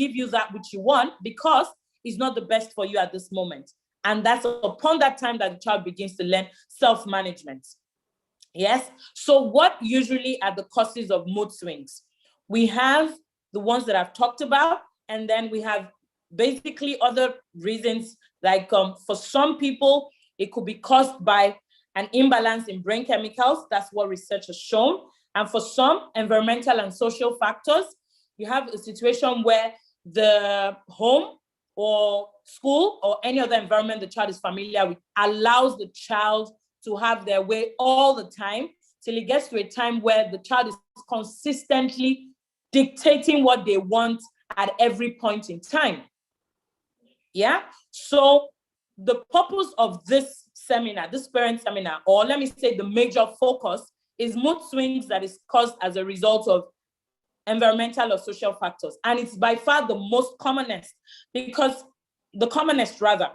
give you that which you want because it's not the best for you at this moment. And that's upon that time that the child begins to learn self-management. Yes. So what usually are the causes of mood swings? We have the ones that I've talked about, and then we have basically other reasons, like for some people, it could be caused by an imbalance in brain chemicals. That's what research has shown. And for some, environmental and social factors. You have a situation where the home or school or any other environment the child is familiar with allows the child to have their way all the time till it gets to a time where the child is consistently dictating what they want at every point in time. Yeah. So the purpose of this seminar, this parent seminar, or let me say the major focus, is mood swings that is caused as a result of environmental or social factors. And it's by far the most commonest, because the commonest rather.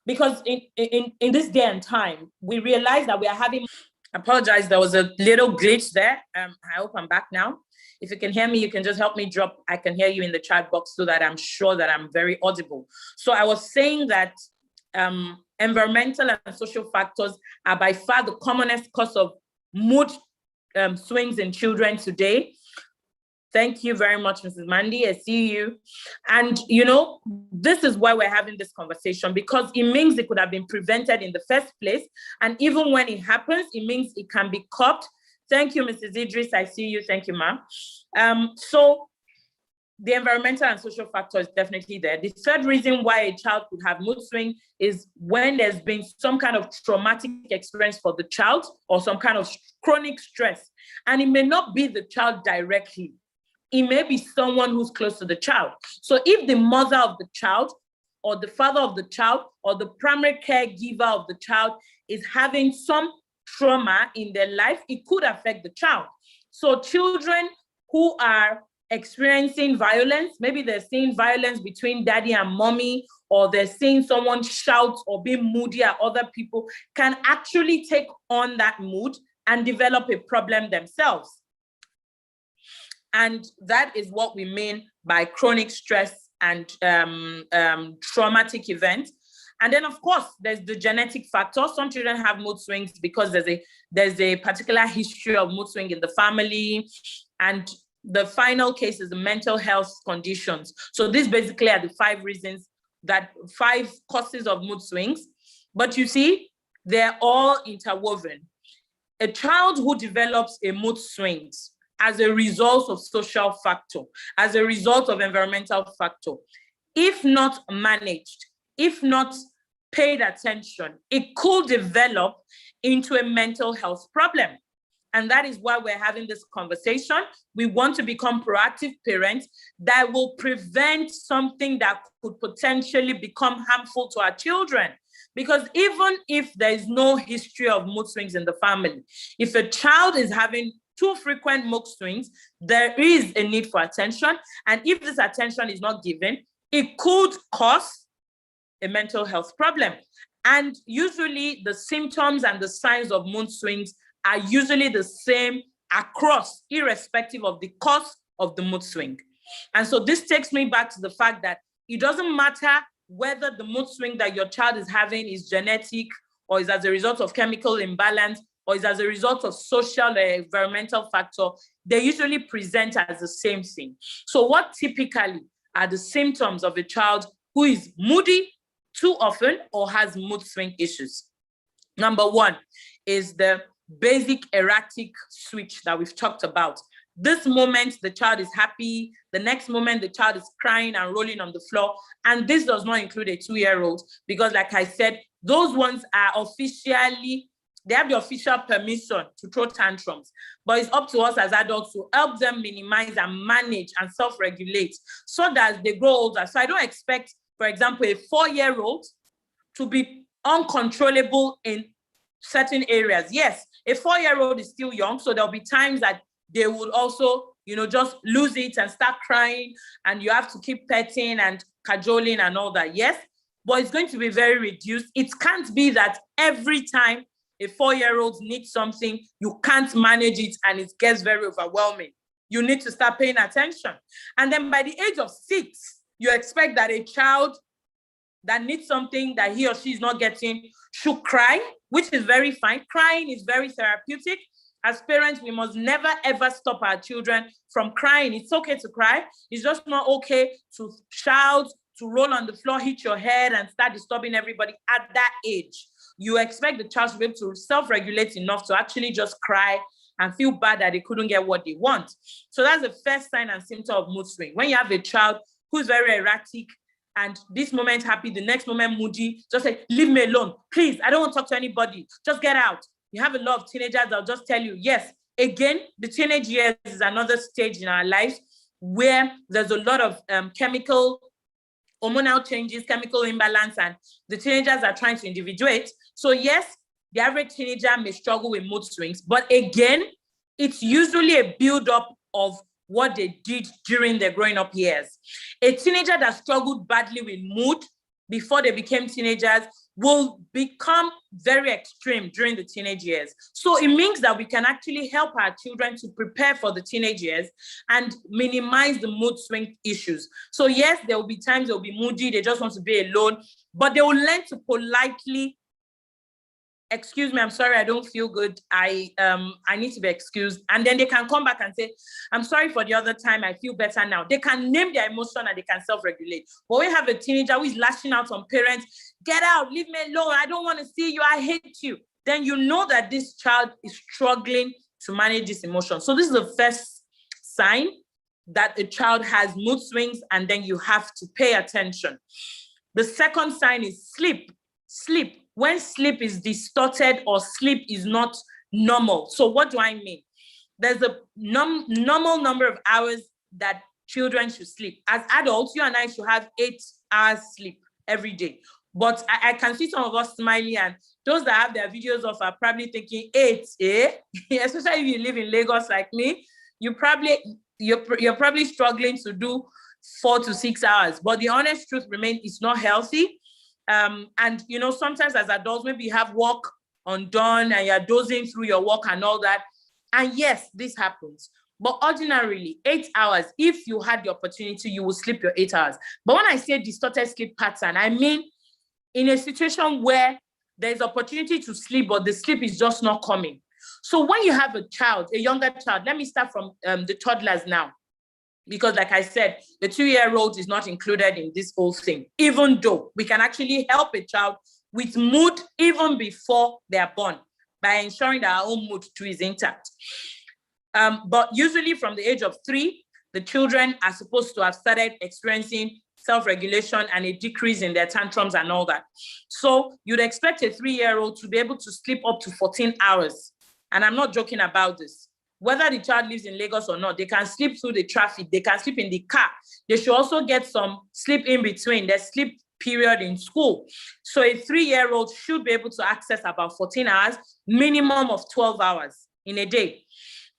Because in this day and time, we realize that we are having, I apologize, there was a little glitch there. I hope I'm back now. If you can hear me, you can just help me drop, I can hear you in the chat box so that I'm sure that I'm very audible. So I was saying that environmental and social factors are by far the commonest cause of mood swings in children today. Thank you very much, Mrs. Mandy. I see you. And, you know, this is why we're having this conversation, because it means it could have been prevented in the first place. And even when it happens, it means it can be curbed. Thank you, Mrs. Idris. I see you. Thank you, ma'am. So the environmental and social factor is definitely there. The third reason why a child could have mood swing is when there's been some kind of traumatic experience for the child or some kind of chronic stress. And it may not be the child directly. It may be someone who's close to the child. So if the mother of the child or the father of the child or the primary caregiver of the child is having some trauma in their life, it could affect the child. So children who are experiencing violence, maybe they're seeing violence between daddy and mommy, or they're seeing someone shout or be moody at other people, can actually take on that mood and develop a problem themselves. And that is what we mean by chronic stress and traumatic events. And then, of course, there's the genetic factor. Some children have mood swings because there's a particular history of mood swing in the family. And the final case is the mental health conditions. So these basically are the 5 reasons, that 5 causes of mood swings. But you see, they're all interwoven. A child who develops a mood swings as a result of social factor, as a result of environmental factor, if not managed, if not paid attention, it could develop into a mental health problem. And that is why we're having this conversation. We want to become proactive parents that will prevent something that could potentially become harmful to our children. Because even if there is no history of mood swings in the family, if a child is having too frequent mood swings, there is a need for attention. And if this attention is not given, it could cause a mental health problem. And usually the symptoms and the signs of mood swings are usually the same across, irrespective of the cause of the mood swing. And so this takes me back to the fact that it doesn't matter whether the mood swing that your child is having is genetic, or is as a result of chemical imbalance, or is as a result of social or environmental factor. They usually present as the same thing. So what typically are the symptoms of a child who is moody too often or has mood swing issues? Number 1 is the basic erratic switch that we've talked about. This moment, the child is happy. The next moment, the child is crying and rolling on the floor. And this does not include a 2-year-old, because like I said, those ones are officially, they have the official permission to throw tantrums, but it's up to us as adults to help them minimize and manage and self-regulate so that they grow older. So I don't expect, for example, a 4-year-old to be uncontrollable in certain areas. Yes, a 4-year-old is still young, so there'll be times that they will also, just lose it and start crying, and you have to keep petting and cajoling and all that. Yes, but it's going to be very reduced. It can't be that every time a 4-year-old needs something, you can't manage it and it gets very overwhelming. You need to start paying attention. And then by the age of 6, you expect that a child that needs something that he or she is not getting should cry, which is very fine. Crying is very therapeutic. As parents, we must never, ever stop our children from crying. It's okay to cry. It's just not okay to shout, to roll on the floor, hit your head, and start disturbing everybody at that age. You expect the child to be able to self-regulate enough to actually just cry and feel bad that they couldn't get what they want. So that's the first sign and symptom of mood swing. When you have a child who's very erratic, and this moment happy, the next moment moody, just say, leave me alone. Please, I don't want to talk to anybody. Just get out. You have a lot of teenagers that'll just tell you, yes, again, the teenage years is another stage in our lives where there's a lot of chemical, hormonal changes, chemical imbalance, and the teenagers are trying to individuate. So yes, the average teenager may struggle with mood swings, but again, it's usually a build-up of what they did during their growing up years. A teenager that struggled badly with mood before they became teenagers will become very extreme during the teenage years. So it means that we can actually help our children to prepare for the teenage years and minimize the mood swing issues. So yes, there will be times they'll be moody, they just want to be alone, but they will learn to politely, excuse me, I'm sorry, I don't feel good. I need to be excused. And then they can come back and say, I'm sorry for the other time, I feel better now. They can name their emotion and they can self-regulate. But we have a teenager who is lashing out on parents, get out, leave me alone, I don't want to see you, I hate you. Then you know that this child is struggling to manage this emotion. So this is the first sign that a child has mood swings, and then you have to pay attention. The second sign is sleep. Sleep. When sleep is distorted or sleep is not normal. So what do I mean? There's a normal number of hours that children should sleep. As adults, you and I should have 8 hours sleep every day. But I can see some of us smiling, and those that have their videos off are probably thinking, 8, eh? Especially if you live in Lagos like me, you're probably struggling to do 4 to 6 hours. But the honest truth remains, it's not healthy. And you know, sometimes as adults, maybe you have work undone and you're dozing through your work and all that. And yes, this happens. But ordinarily, 8 hours, if you had the opportunity, you will sleep your 8 hours. But when I say distorted sleep pattern, I mean in a situation where there's opportunity to sleep, but the sleep is just not coming. So when you have a child, a younger child, let me start from the toddlers now. Because like I said, the 2-year-old is not included in this whole thing, even though we can actually help a child with mood even before they are born by ensuring that our own mood too is intact. But usually from the age of 3, the children are supposed to have started experiencing self-regulation and a decrease in their tantrums and all that. So you'd expect a 3-year-old to be able to sleep up to 14 hours. And I'm not joking about this. Whether the child lives in Lagos or not, they can sleep through the traffic, they can sleep in the car. They should also get some sleep in between, their sleep period in school. So a 3-year-old should be able to access about 14 hours, minimum of 12 hours in a day.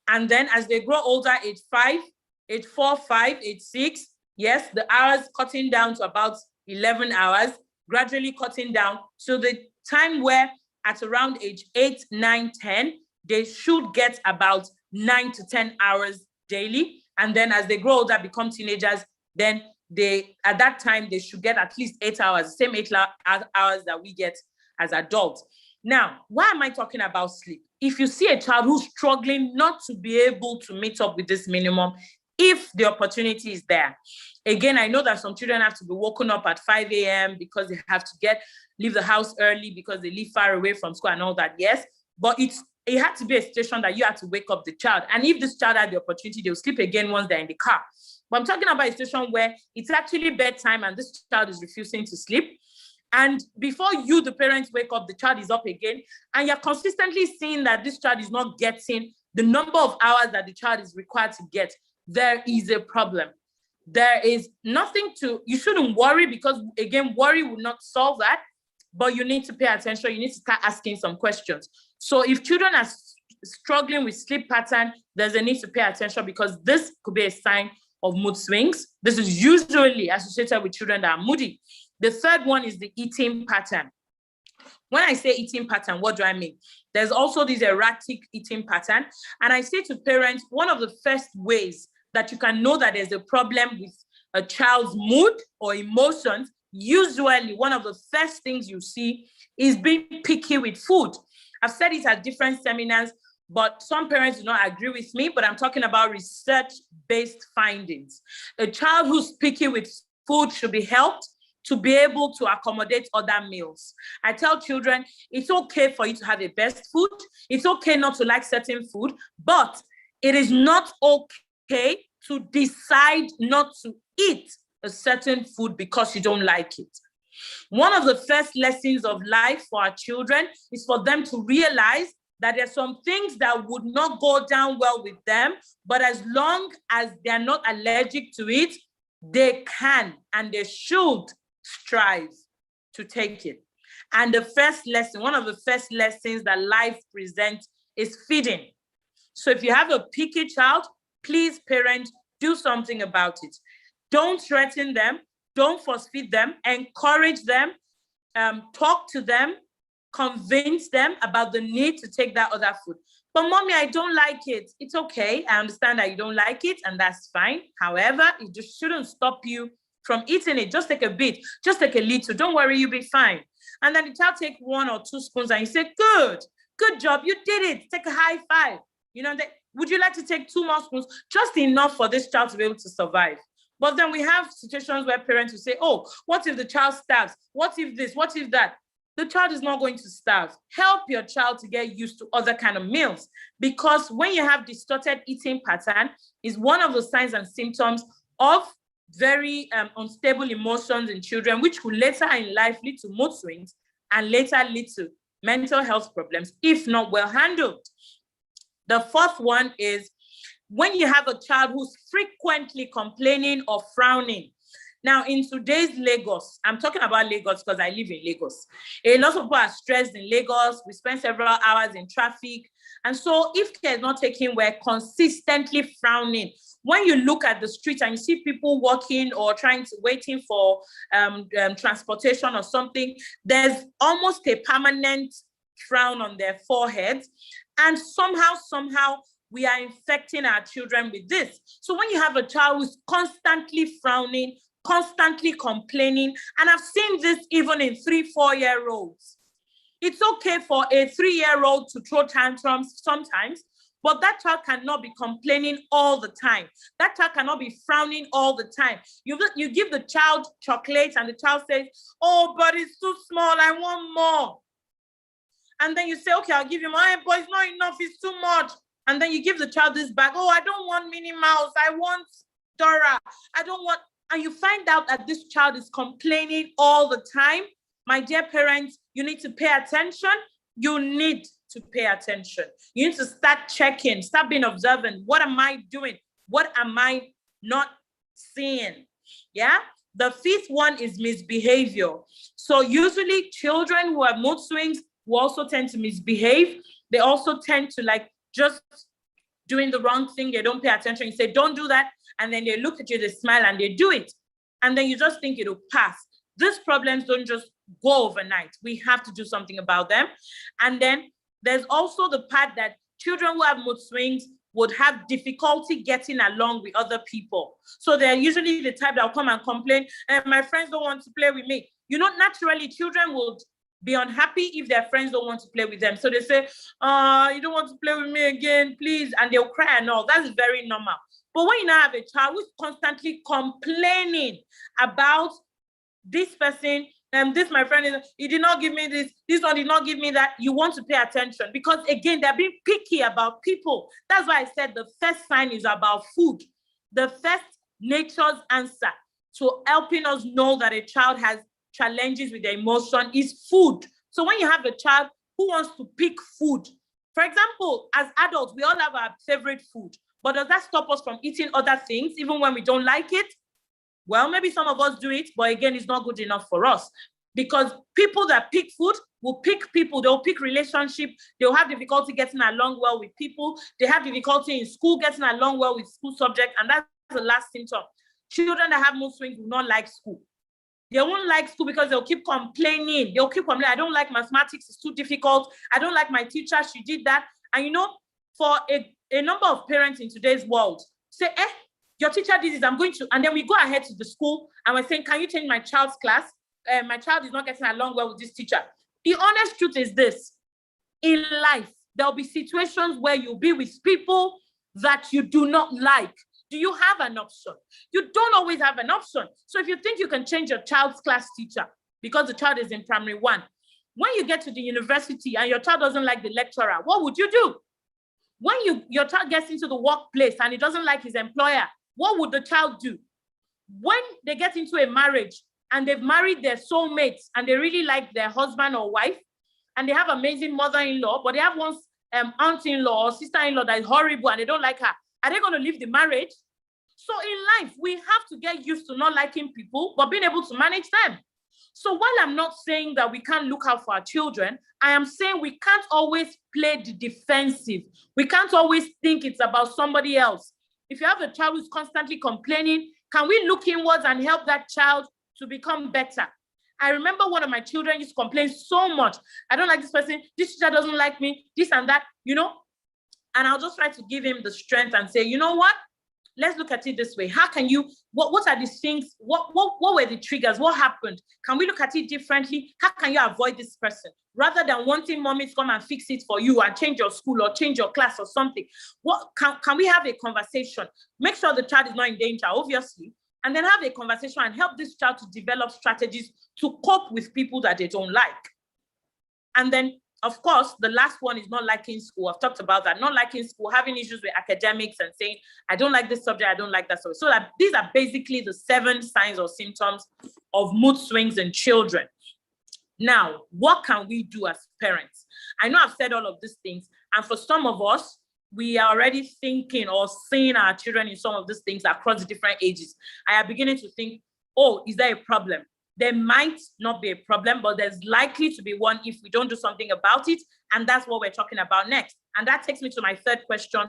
And then as they grow older, age 5, age 4, 5, age 6, yes, the hours cutting down to about 11 hours, gradually cutting down. So the time where at around age 8, 9, 10, they should get about 9 to 10 hours daily. And then as they grow older, become teenagers, then at that time, they should get at least 8 hours, the same 8 hours that we get as adults. Now, why am I talking about sleep? If you see a child who's struggling not to be able to meet up with this minimum, if the opportunity is there. Again, I know that some children have to be woken up at 5 a.m. because they have to leave the house early because they live far away from school and all that, yes. But it had to be a situation that you had to wake up the child. And if this child had the opportunity, they'll sleep again once they're in the car. But I'm talking about a situation where it's actually bedtime and this child is refusing to sleep. And before you, the parents, wake up, the child is up again. And you're consistently seeing that this child is not getting the number of hours that the child is required to get. There is a problem. There is nothing you shouldn't worry, because again, worry will not solve that. But you need to pay attention. You need to start asking some questions. So if children are struggling with sleep pattern, there's a need to pay attention, because this could be a sign of mood swings. This is usually associated with children that are moody. The third one is the eating pattern. When I say eating pattern, what do I mean? There's also this erratic eating pattern. And I say to parents, one of the first ways that you can know that there's a problem with a child's mood or emotions, usually one of the first things you see is being picky with food. I've said it at different seminars, but some parents do not agree with me, but I'm talking about research-based findings. A child who's picky with food should be helped to be able to accommodate other meals. I tell children, it's okay for you to have a best food. It's okay not to like certain food, but it is not okay to decide not to eat a certain food because you don't like it. One of the first lessons of life for our children is for them to realize that there's some things that would not go down well with them, but as long as they're not allergic to it, they can and they should strive to take it. And the first lesson, one of the first lessons that life presents is feeding. So if you have a picky child, please, parents, do something about it. Don't threaten them. Don't force feed them. Encourage them. Talk to them. Convince them about the need to take that other food. But mommy, I don't like it. It's okay. I understand that you don't like it, and that's fine. However, it just shouldn't stop you from eating it. Just take a bit. Just take a little. Don't worry, you'll be fine. And then the child take 1 or 2 spoons and you say, good job. You did it. Take a high five. You know, would you like to take 2 more spoons? Just enough for this child to be able to survive. But then we have situations where parents will say, oh, what if the child starves? What if this? What if that? The child is not going to starve. Help your child to get used to other kind of meals, because when you have distorted eating pattern, is one of the signs and symptoms of very unstable emotions in children, which will later in life lead to mood swings and later lead to mental health problems if not well handled. The fourth one is when you have a child who's frequently complaining or frowning. Now, in today's Lagos, I'm talking about Lagos because I live in Lagos. A lot of people are stressed in Lagos. We spend several hours in traffic. And so if care is not taken, we're consistently frowning. When you look at the street and you see people walking or waiting for transportation or something, there's almost a permanent frown on their foreheads. And somehow, we are infecting our children with this. So when you have a child who's constantly frowning, constantly complaining, and I've seen this even in 3-4-year-olds. It's okay for a 3-year-old to throw tantrums sometimes, but that child cannot be complaining all the time. That child cannot be frowning all the time. You give the child chocolates and the child says, oh, but it's too small, I want more. And then you say, okay, I'll give you more, but it's not enough, it's too much. And then you give the child this bag, oh, I don't want Minnie Mouse, I want Dora, I don't want, and you find out that this child is complaining all the time. My dear parents, you need to pay attention. You need to pay attention. You need to start checking, start being observant. What am I doing? What am I not seeing? Yeah. The fifth one is misbehavior. So usually children who have mood swings will also tend to misbehave. They also tend to just doing the wrong thing. They don't pay attention. You say, don't do that. And then they look at you, they smile and they do it. And then you just think it'll pass. These problems don't just go overnight. We have to do something about them. And then there's also the part that children who have mood swings would have difficulty getting along with other people. So they're usually the type that will come and complain, and my friends don't want to play with me. Naturally, children will be unhappy if their friends don't want to play with them. So they say, you don't want to play with me again, please. And they'll cry and all. That's very normal. But when you now have a child who's constantly complaining about this person, this my friend, he did not give me this one did not give me that, you want to pay attention. Because again, they're being picky about people. That's why I said the first sign is about food. The first nature's answer to helping us know that a child has challenges with their emotion is food. So when you have a child who wants to pick food, for example, as adults, we all have our favorite food, but does that stop us from eating other things even when we don't like it? Well, maybe some of us do it, but again, it's not good enough for us, because people that pick food will pick people, they'll pick relationship, they'll have difficulty getting along well with people, they have difficulty in school getting along well with school subjects, and that's the last symptom. Children that have mood swings will not like school. They won't like school because they'll keep complaining. They'll keep complaining. I don't like mathematics. It's too difficult. I don't like my teacher. She did that. And you know, for a number of parents in today's world, say, your teacher did this, I'm going to. And then we go ahead to the school and we're saying, can you change my child's class? My child is not getting along well with this teacher. The honest truth is this. In life, there'll be situations where you'll be with people that you do not like. Do you have an option? You don't always have an option. So if you think you can change your child's class teacher because the child is in primary 1, when you get to the university and your child doesn't like the lecturer, what would you do? When your child gets into the workplace and he doesn't like his employer, what would the child do? When they get into a marriage and they've married their soulmates and they really like their husband or wife, and they have amazing mother-in-law, but they have one aunt-in-law or sister-in-law that is horrible and they don't like her, are they going to leave the marriage? So in life, we have to get used to not liking people, but being able to manage them. So while I'm not saying that we can't look out for our children, I am saying we can't always play the defensive. We can't always think it's about somebody else. If you have a child who's constantly complaining, can we look inwards and help that child to become better? I remember one of my children used to complain so much. I don't like this person. This teacher doesn't like me, this and that, you know? And I'll just try to give him the strength and say, you know what? Let's look at it this way. How can you, what are these things? What were the triggers? What happened? Can we look at it differently? How can you avoid this person? Rather than wanting mommy to come and fix it for you and change your school or change your class or something. What can we have a conversation? Make sure the child is not in danger, obviously, and then have a conversation and help this child to develop strategies to cope with people that they don't like. And then, of course, the last one is not liking school. I've talked about that. Not liking school, having issues with academics and saying, I don't like this subject, I don't like that subject. So that these are basically the 7 signs or symptoms of mood swings in children. Now, what can we do as parents? I know I've said all of these things, and for some of us, we are already thinking or seeing our children in some of these things across different ages. I am beginning to think, oh, is there a problem? There might not be a problem, but there's likely to be one if we don't do something about it. And that's what we're talking about next. And that takes me to my third question.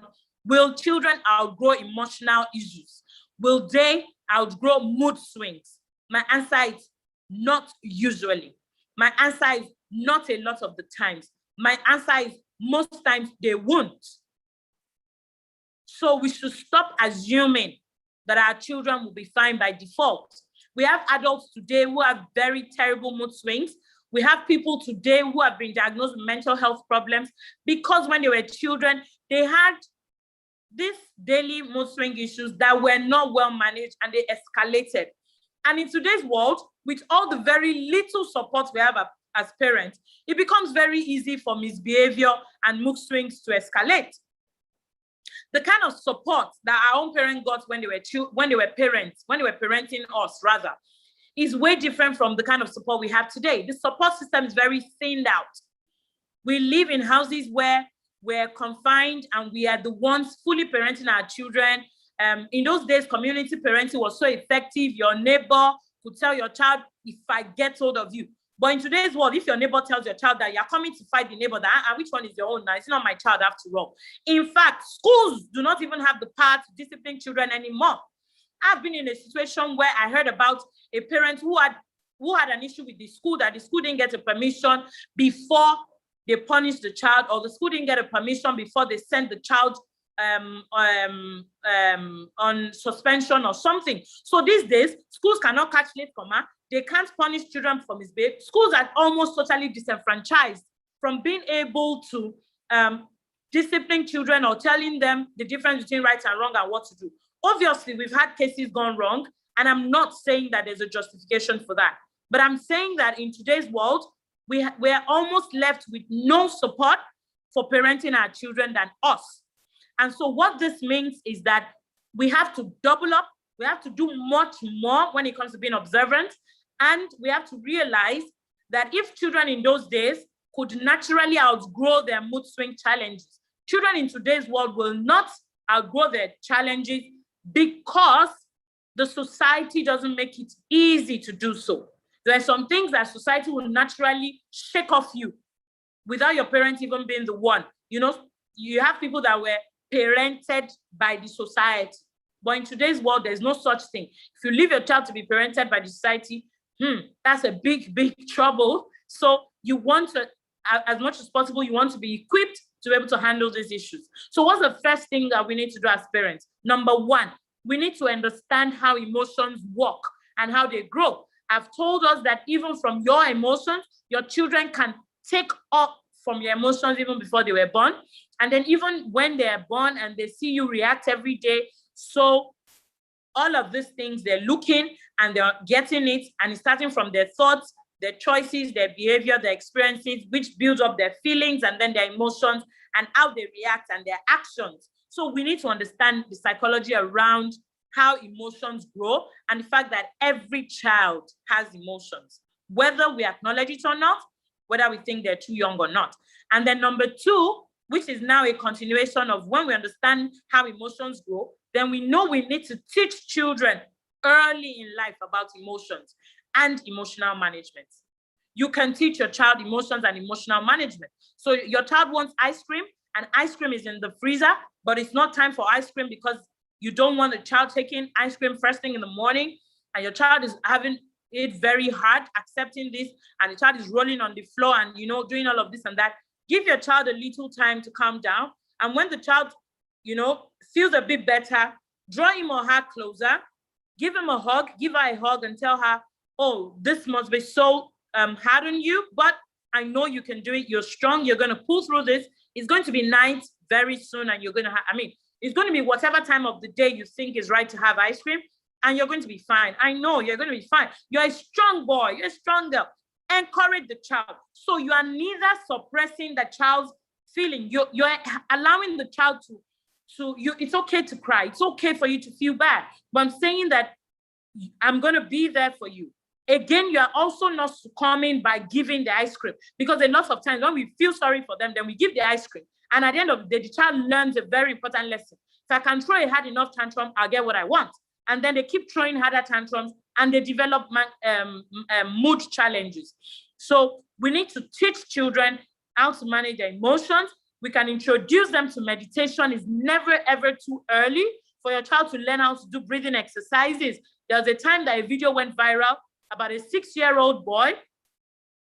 Will children outgrow emotional issues? Will they outgrow mood swings? My answer is not usually. My answer is not a lot of the times. My answer is most times they won't. So we should stop assuming that our children will be fine by default. We have adults today who have very terrible mood swings. We have people today who have been diagnosed with mental health problems because when they were children, they had these daily mood swing issues that were not well managed and they escalated. And in today's world, with all the very little support we have as parents, it becomes very easy for misbehavior and mood swings to escalate. The kind of support that our own parents got when they were parenting us, rather, is way different from the kind of support we have today. The support system is very thinned out. We live in houses where we're confined and we are the ones fully parenting our children. In those days, community parenting was so effective. Your neighbor could tell your child, if I get hold of you. But in today's world, if your neighbor tells your child that you're coming to fight the neighbor, that which one is your own now? It's not my child after all. In fact, schools do not even have the power to discipline children anymore. I've been in a situation where I heard about a parent who had an issue with the school, that the school didn't get a permission before they punished the child, or the school didn't get a permission before they sent the child on suspension or something. So these days, schools cannot catch late comer. They can't punish children for misbehavior. Schools are almost totally disenfranchised from being able to discipline children or telling them the difference between right and wrong and what to do. Obviously, we've had cases gone wrong, and I'm not saying that there's a justification for that. But I'm saying that in today's world, we're almost left with no support for parenting our children than us. And so what this means is that we have to double up. We have to do much more when it comes to being observant. And we have to realize that if children in those days could naturally outgrow their mood swing challenges, children in today's world will not outgrow their challenges because the society doesn't make it easy to do so. There are some things that society will naturally shake off you without your parents even being the one. You know, you have people that were parented by the society. But in today's world, there's no such thing. If you leave your child to be parented by the society, that's a big, big trouble. So you want to, as much as possible, you want to be equipped to be able to handle these issues. So what's the first thing that we need to do as parents? Number one, we need to understand how emotions work and how they grow. I've told us that even from your emotions, your children can take up from your emotions even before they were born. And then even when they are born and they see you react every day. So all of these things, they're looking and they're getting it, and it's starting from their thoughts, their choices, their behavior, their experiences, which builds up their feelings and then their emotions and how they react and their actions. So we need to understand the psychology around how emotions grow and the fact that every child has emotions, whether we acknowledge it or not, whether we think they're too young or not. And then number two, which is now a continuation of when we understand how emotions grow, then we know we need to teach children early in life about emotions and emotional management. You can teach your child emotions and emotional management. So your child wants ice cream, and ice cream is in the freezer, but it's not time for ice cream because you don't want the child taking ice cream first thing in the morning, and your child is having it very hard accepting this, and the child is rolling on the floor and doing all of this and that. Give your child a little time to calm down, and when the child feels a bit better, draw him or her closer, give him a hug, give her a hug, and tell her, oh, this must be so hard on you, but I know you can do it. You're strong. You're going to pull through this. It's going to be night very soon, and you're going to it's going to be whatever time of the day you think is right to have ice cream, and you're going to be fine. I know you're going to be fine. You're a strong boy. You're a strong girl. Encourage the child. So you are neither suppressing the child's feeling. You're allowing the child to it's okay to cry. It's okay for you to feel bad. But I'm saying that I'm going to be there for you. Again, you are also not succumbing by giving the ice cream, because a lot of times when we feel sorry for them, then we give the ice cream. And at the end of the day, the child learns a very important lesson. If I can throw a hard enough tantrum, I'll get what I want. And then they keep throwing harder tantrums and they develop mood challenges. So we need to teach children how to manage their emotions. We can introduce them to meditation. It's never, ever too early for your child to learn how to do breathing exercises. There was a time that a video went viral about a 6-year-old boy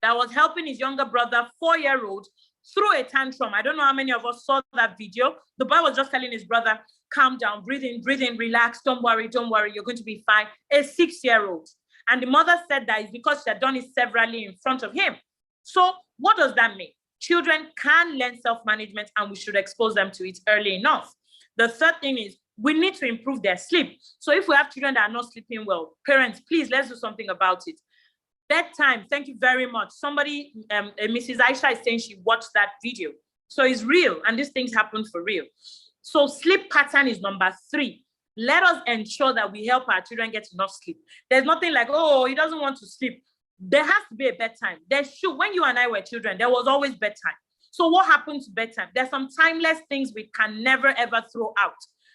that was helping his younger brother, 4-year-old, through a tantrum. I don't know how many of us saw that video. The boy was just telling his brother, calm down, breathe in, relax, don't worry, you're going to be fine. A 6-year-old. And the mother said that it's because she had done it severally in front of him. So what does that mean? Children can learn self-management, and we should expose them to it early enough. The third thing is we need to improve their sleep. So if we have children that are not sleeping well, parents, please, let's do something about it. Bedtime, thank you very much. Somebody, Mrs. Aisha is saying she watched that video. So it's real, and these things happen for real. So sleep pattern is number 3. Let us ensure that we help our children get enough sleep. There's nothing like, oh, he doesn't want to sleep. There has to be a bedtime. When you and I were children, there was always bedtime. So what happens to bedtime? There's some timeless things we can never, ever throw out.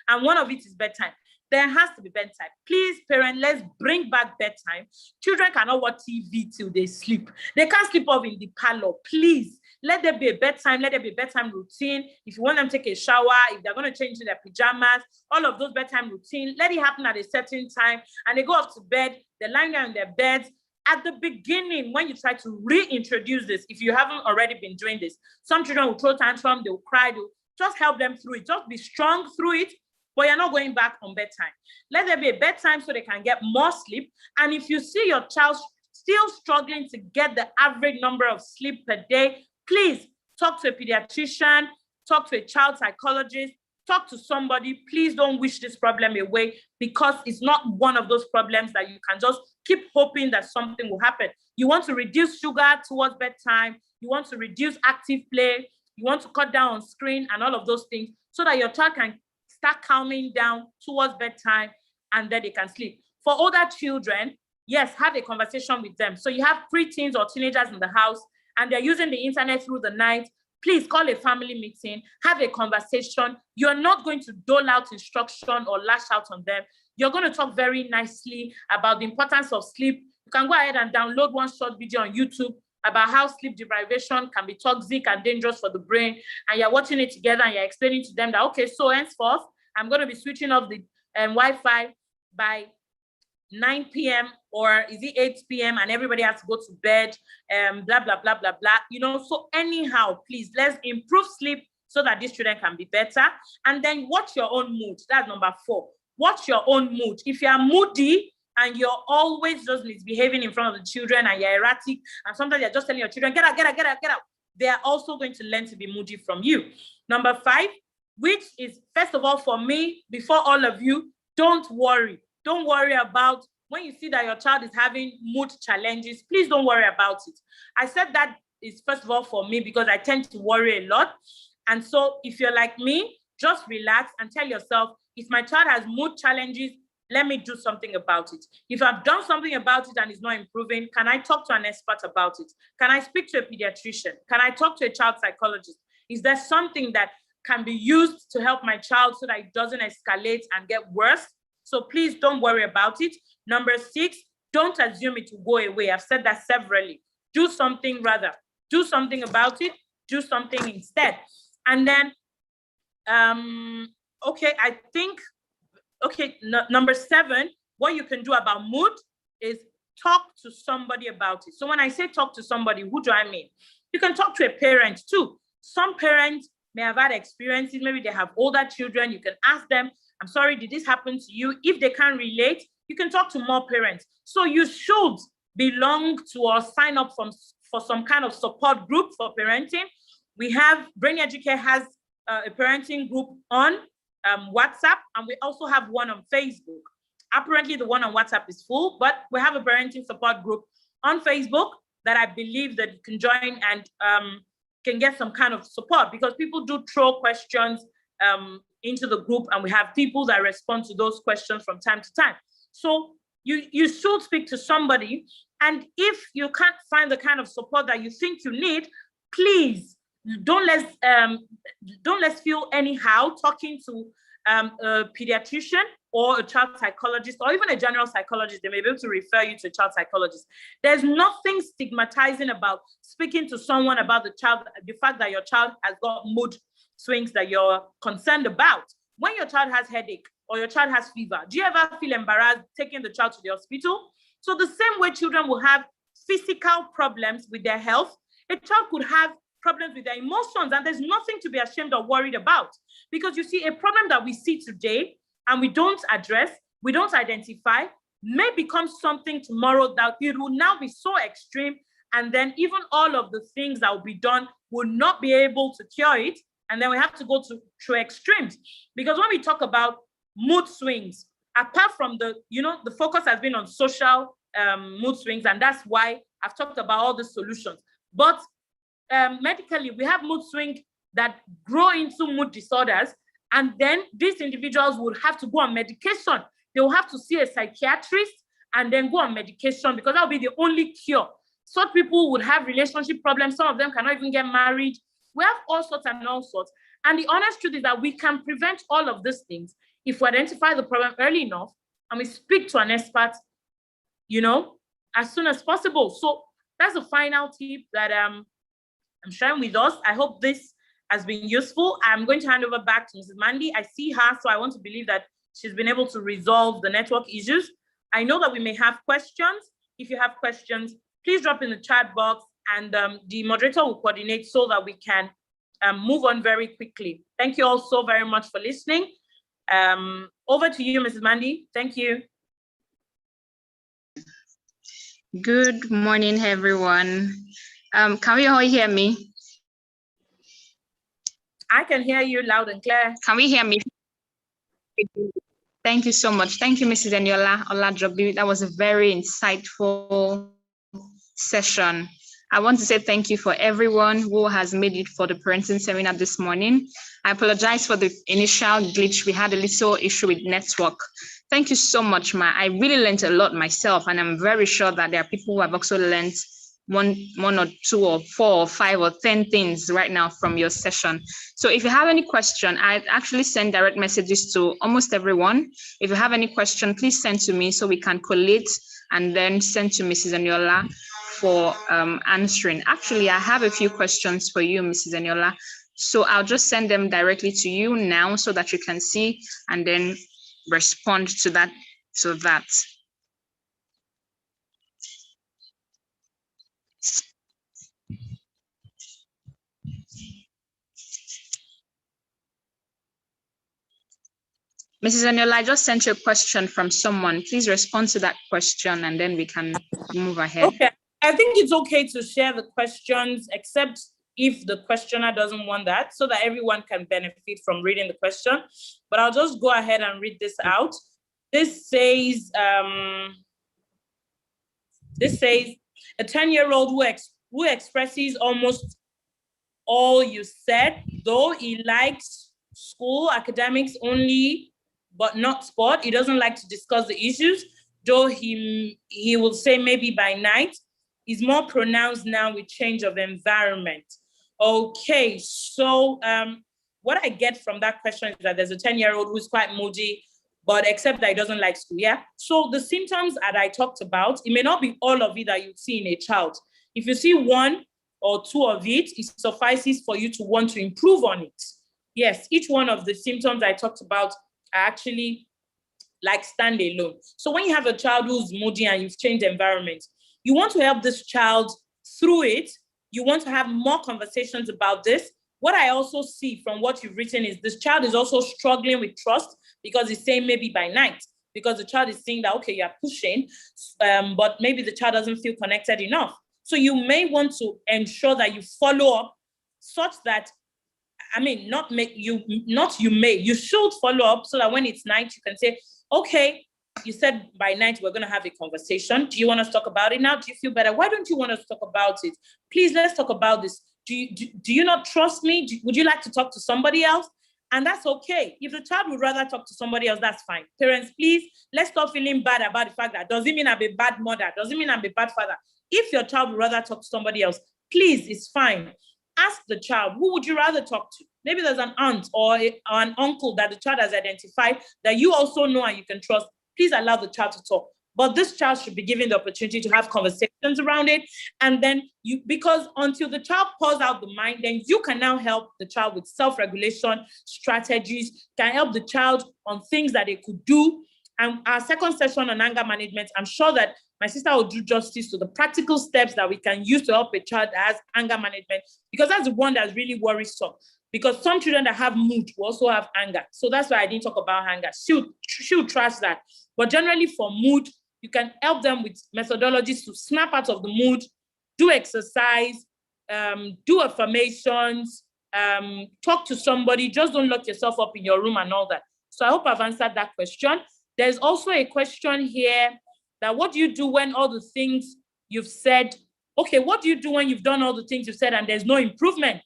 And one of it is bedtime. There has to be bedtime. Please, parents, let's bring back bedtime. Children cannot watch TV till they sleep. They can't sleep off in the parlor. Please, let there be a bedtime. Let there be a bedtime routine. If you want them to take a shower, if they're going to change into their pajamas, all of those bedtime routine, let it happen at a certain time. And they go off to bed. They're lying down in their beds. At the beginning, when you try to reintroduce this, if you haven't already been doing this, some children will throw tantrum, they'll cry, they'll just help them through it. Just be strong through it, but you're not going back on bedtime. Let there be a bedtime so they can get more sleep. And if you see your child still struggling to get the average number of sleep per day, please talk to a pediatrician, talk to a child psychologist, talk to somebody. Please don't wish this problem away, because it's not one of those problems that you can just keep hoping that something will happen. You want to reduce sugar towards bedtime. You want to reduce active play. You want to cut down on screen and all of those things so that your child can start calming down towards bedtime and then they can sleep. For older children, yes, have a conversation with them. So you have preteens or teenagers in the house and they're using the internet through the night. Please call a family meeting, have a conversation. You're not going to dole out instruction or lash out on them. You're going to talk very nicely about the importance of sleep. You can go ahead and download one short video on YouTube about how sleep deprivation can be toxic and dangerous for the brain. And you're watching it together and you're explaining to them that, okay, so henceforth, I'm going to be switching off the Wi-Fi by 9 p.m. or is it 8 p.m. and everybody has to go to bed, blah, blah, blah, blah, blah. You know, so anyhow, please, let's improve sleep so that these children can be better. And then watch your own mood. That's number 4. Watch your own mood. If you are moody and you're always just misbehaving in front of the children and you're erratic, and sometimes you're just telling your children, get out, get out, get out, get out, they are also going to learn to be moody from you. Number 5, which is, first of all, for me, before all of you, don't worry. Don't worry about when you see that your child is having mood challenges. Please don't worry about it. I said that is, first of all, for me, because I tend to worry a lot. And so if you're like me, just relax and tell yourself, if my child has mood challenges, let me do something about it. If I've done something about it and it's not improving, can I talk to an expert about it? Can I speak to a pediatrician? Can I talk to a child psychologist? Is there something that can be used to help my child so that it doesn't escalate and get worse? So please don't worry about it. Number 6, don't assume it will go away. I've said that severally. Do something rather. Do something about it. Do something instead. And then, okay, I think, number 7, what you can do about mood is talk to somebody about it. So when I say talk to somebody, who do I mean? You can talk to a parent too. Some parents may have had experiences. Maybe they have older children. You can ask them, I'm sorry, did this happen to you? If they can't relate, you can talk to more parents. So you should belong to or sign up for some kind of support group for parenting. We have, Brainy Educare has a parenting group on WhatsApp, and we also have one on Facebook. Apparently the one on WhatsApp is full, but we have a parenting support group on Facebook that I believe that you can join and can get some kind of support, because people do throw questions into the group, and we have people that respond to those questions from time to time. So you should speak to somebody, and if you can't find the kind of support that you think you need, please don't let's feel anyhow talking to a pediatrician or a child psychologist or even a general psychologist. They may be able to refer you to a child psychologist. There's nothing stigmatizing about speaking to someone about the fact that your child has got mood swings that you're concerned about. When your child has headache or your child has fever, do you ever feel embarrassed taking the child to the hospital? So the same way children will have physical problems with their health, a child could have problems with their emotions, and there's nothing to be ashamed or worried about. Because you see, a problem that we see today and we don't address, we don't identify, may become something tomorrow that it will now be so extreme, and then even all of the things that will be done will not be able to cure it, and then we have to go through extremes. Because when we talk about mood swings, apart from the focus has been on social mood swings, and that's why I've talked about all the solutions. But medically, we have mood swings that grow into mood disorders, and then these individuals would have to go on medication. They will have to see a psychiatrist and then go on medication, because that will be the only cure. Such people would have relationship problems. Some of them cannot even get married. We have all sorts and all sorts. And the honest truth is that we can prevent all of these things if we identify the problem early enough and we speak to an expert, as soon as possible. So that's the final tip that I'm sharing with us. I hope this has been useful. I'm going to hand over back to Mrs. Mandy. I see her, so I want to believe that she's been able to resolve the network issues. I know that we may have questions. If you have questions, please drop in the chat box, and the moderator will coordinate so that we can move on very quickly. Thank you all so very much for listening. Over to you, Mrs. Mandy. Thank you. Good morning, everyone. Can we all hear me? I can hear you loud and clear. Can we hear me? Thank you so much. Thank you, Mrs. Eniola Olajobi. That was a very insightful session. I want to say thank you for everyone who has made it for the parenting seminar this morning. I apologize for the initial glitch. We had a little issue with network. Thank you so much, Ma. I really learned a lot myself, and I'm very sure that there are people who have also learned one or two or 4 or 5 or 10 things right now from your session. So if you have any question, I actually send direct messages to almost everyone. If you have any question, please send to me so we can collate and then send to Mrs. Eniola for answering. Actually, I have a few questions for you, Mrs. Eniola. So I'll just send them directly to you now so that you can see and then respond to that. Mrs. Eniola, I just sent you a question from someone. Please respond to that question and then we can move ahead. Okay. I think it's okay to share the questions, except if the questioner doesn't want that, so that everyone can benefit from reading the question. But I'll just go ahead and read this out. This says, a 10-year-old who expresses almost all you said, though he likes school, academics only, but not sport. He doesn't like to discuss the issues, though he will say maybe by night. Is more pronounced now with change of environment. Okay, so what I get from that question is that there's a 10-year-old who's quite moody, but except that he doesn't like school, yeah? So the symptoms that I talked about, it may not be all of it that you see in a child. If you see one or two of it, it suffices for you to want to improve on it. Yes, each one of the symptoms I talked about are actually like stand alone. So when you have a child who's moody and you've changed environment, you want to help this child through it. You want to have more conversations about this. What I also see from what you've written is this child is also struggling with trust because he's saying maybe by night, because the child is saying that, okay, you're pushing, but maybe the child doesn't feel connected enough. So you may want to ensure that you follow up such that, you should follow up so that when it's night, you can say, okay, you said by night we're going to have a conversation. Do you want us to talk about it now? Do you feel better? Why don't you want us to talk about it? Please, let's talk about this. Do you not trust me? Would you like to talk to somebody else? And that's okay. If the child would rather talk to somebody else, that's fine. Parents, please, let's stop feeling bad about the fact that doesn't mean I'm a bad mother, doesn't mean I'm a bad father. If your child would rather talk to somebody else, please, it's fine. Ask the child, who would you rather talk to? Maybe there's an aunt or an uncle that the child has identified that you also know and you can trust. Please allow the child to talk. But this child should be given the opportunity to have conversations around it. And then because until the child pours out the mind, then you can now help the child with self-regulation strategies, can help the child on things that they could do. And our second session on anger management, I'm sure that my sister will do justice to the practical steps that we can use to help a child that has anger management, because that's the one that's really worrisome. Because some children that have mood will also have anger. So that's why I didn't talk about anger. She'll trash that. But generally for mood, you can help them with methodologies to snap out of the mood, do exercise, do affirmations, talk to somebody. Just don't lock yourself up in your room and all that. So I hope I've answered that question. There's also a question here that what do you do when all the things you've said, okay, what do you do when you've done all the things you've said and there's no improvement?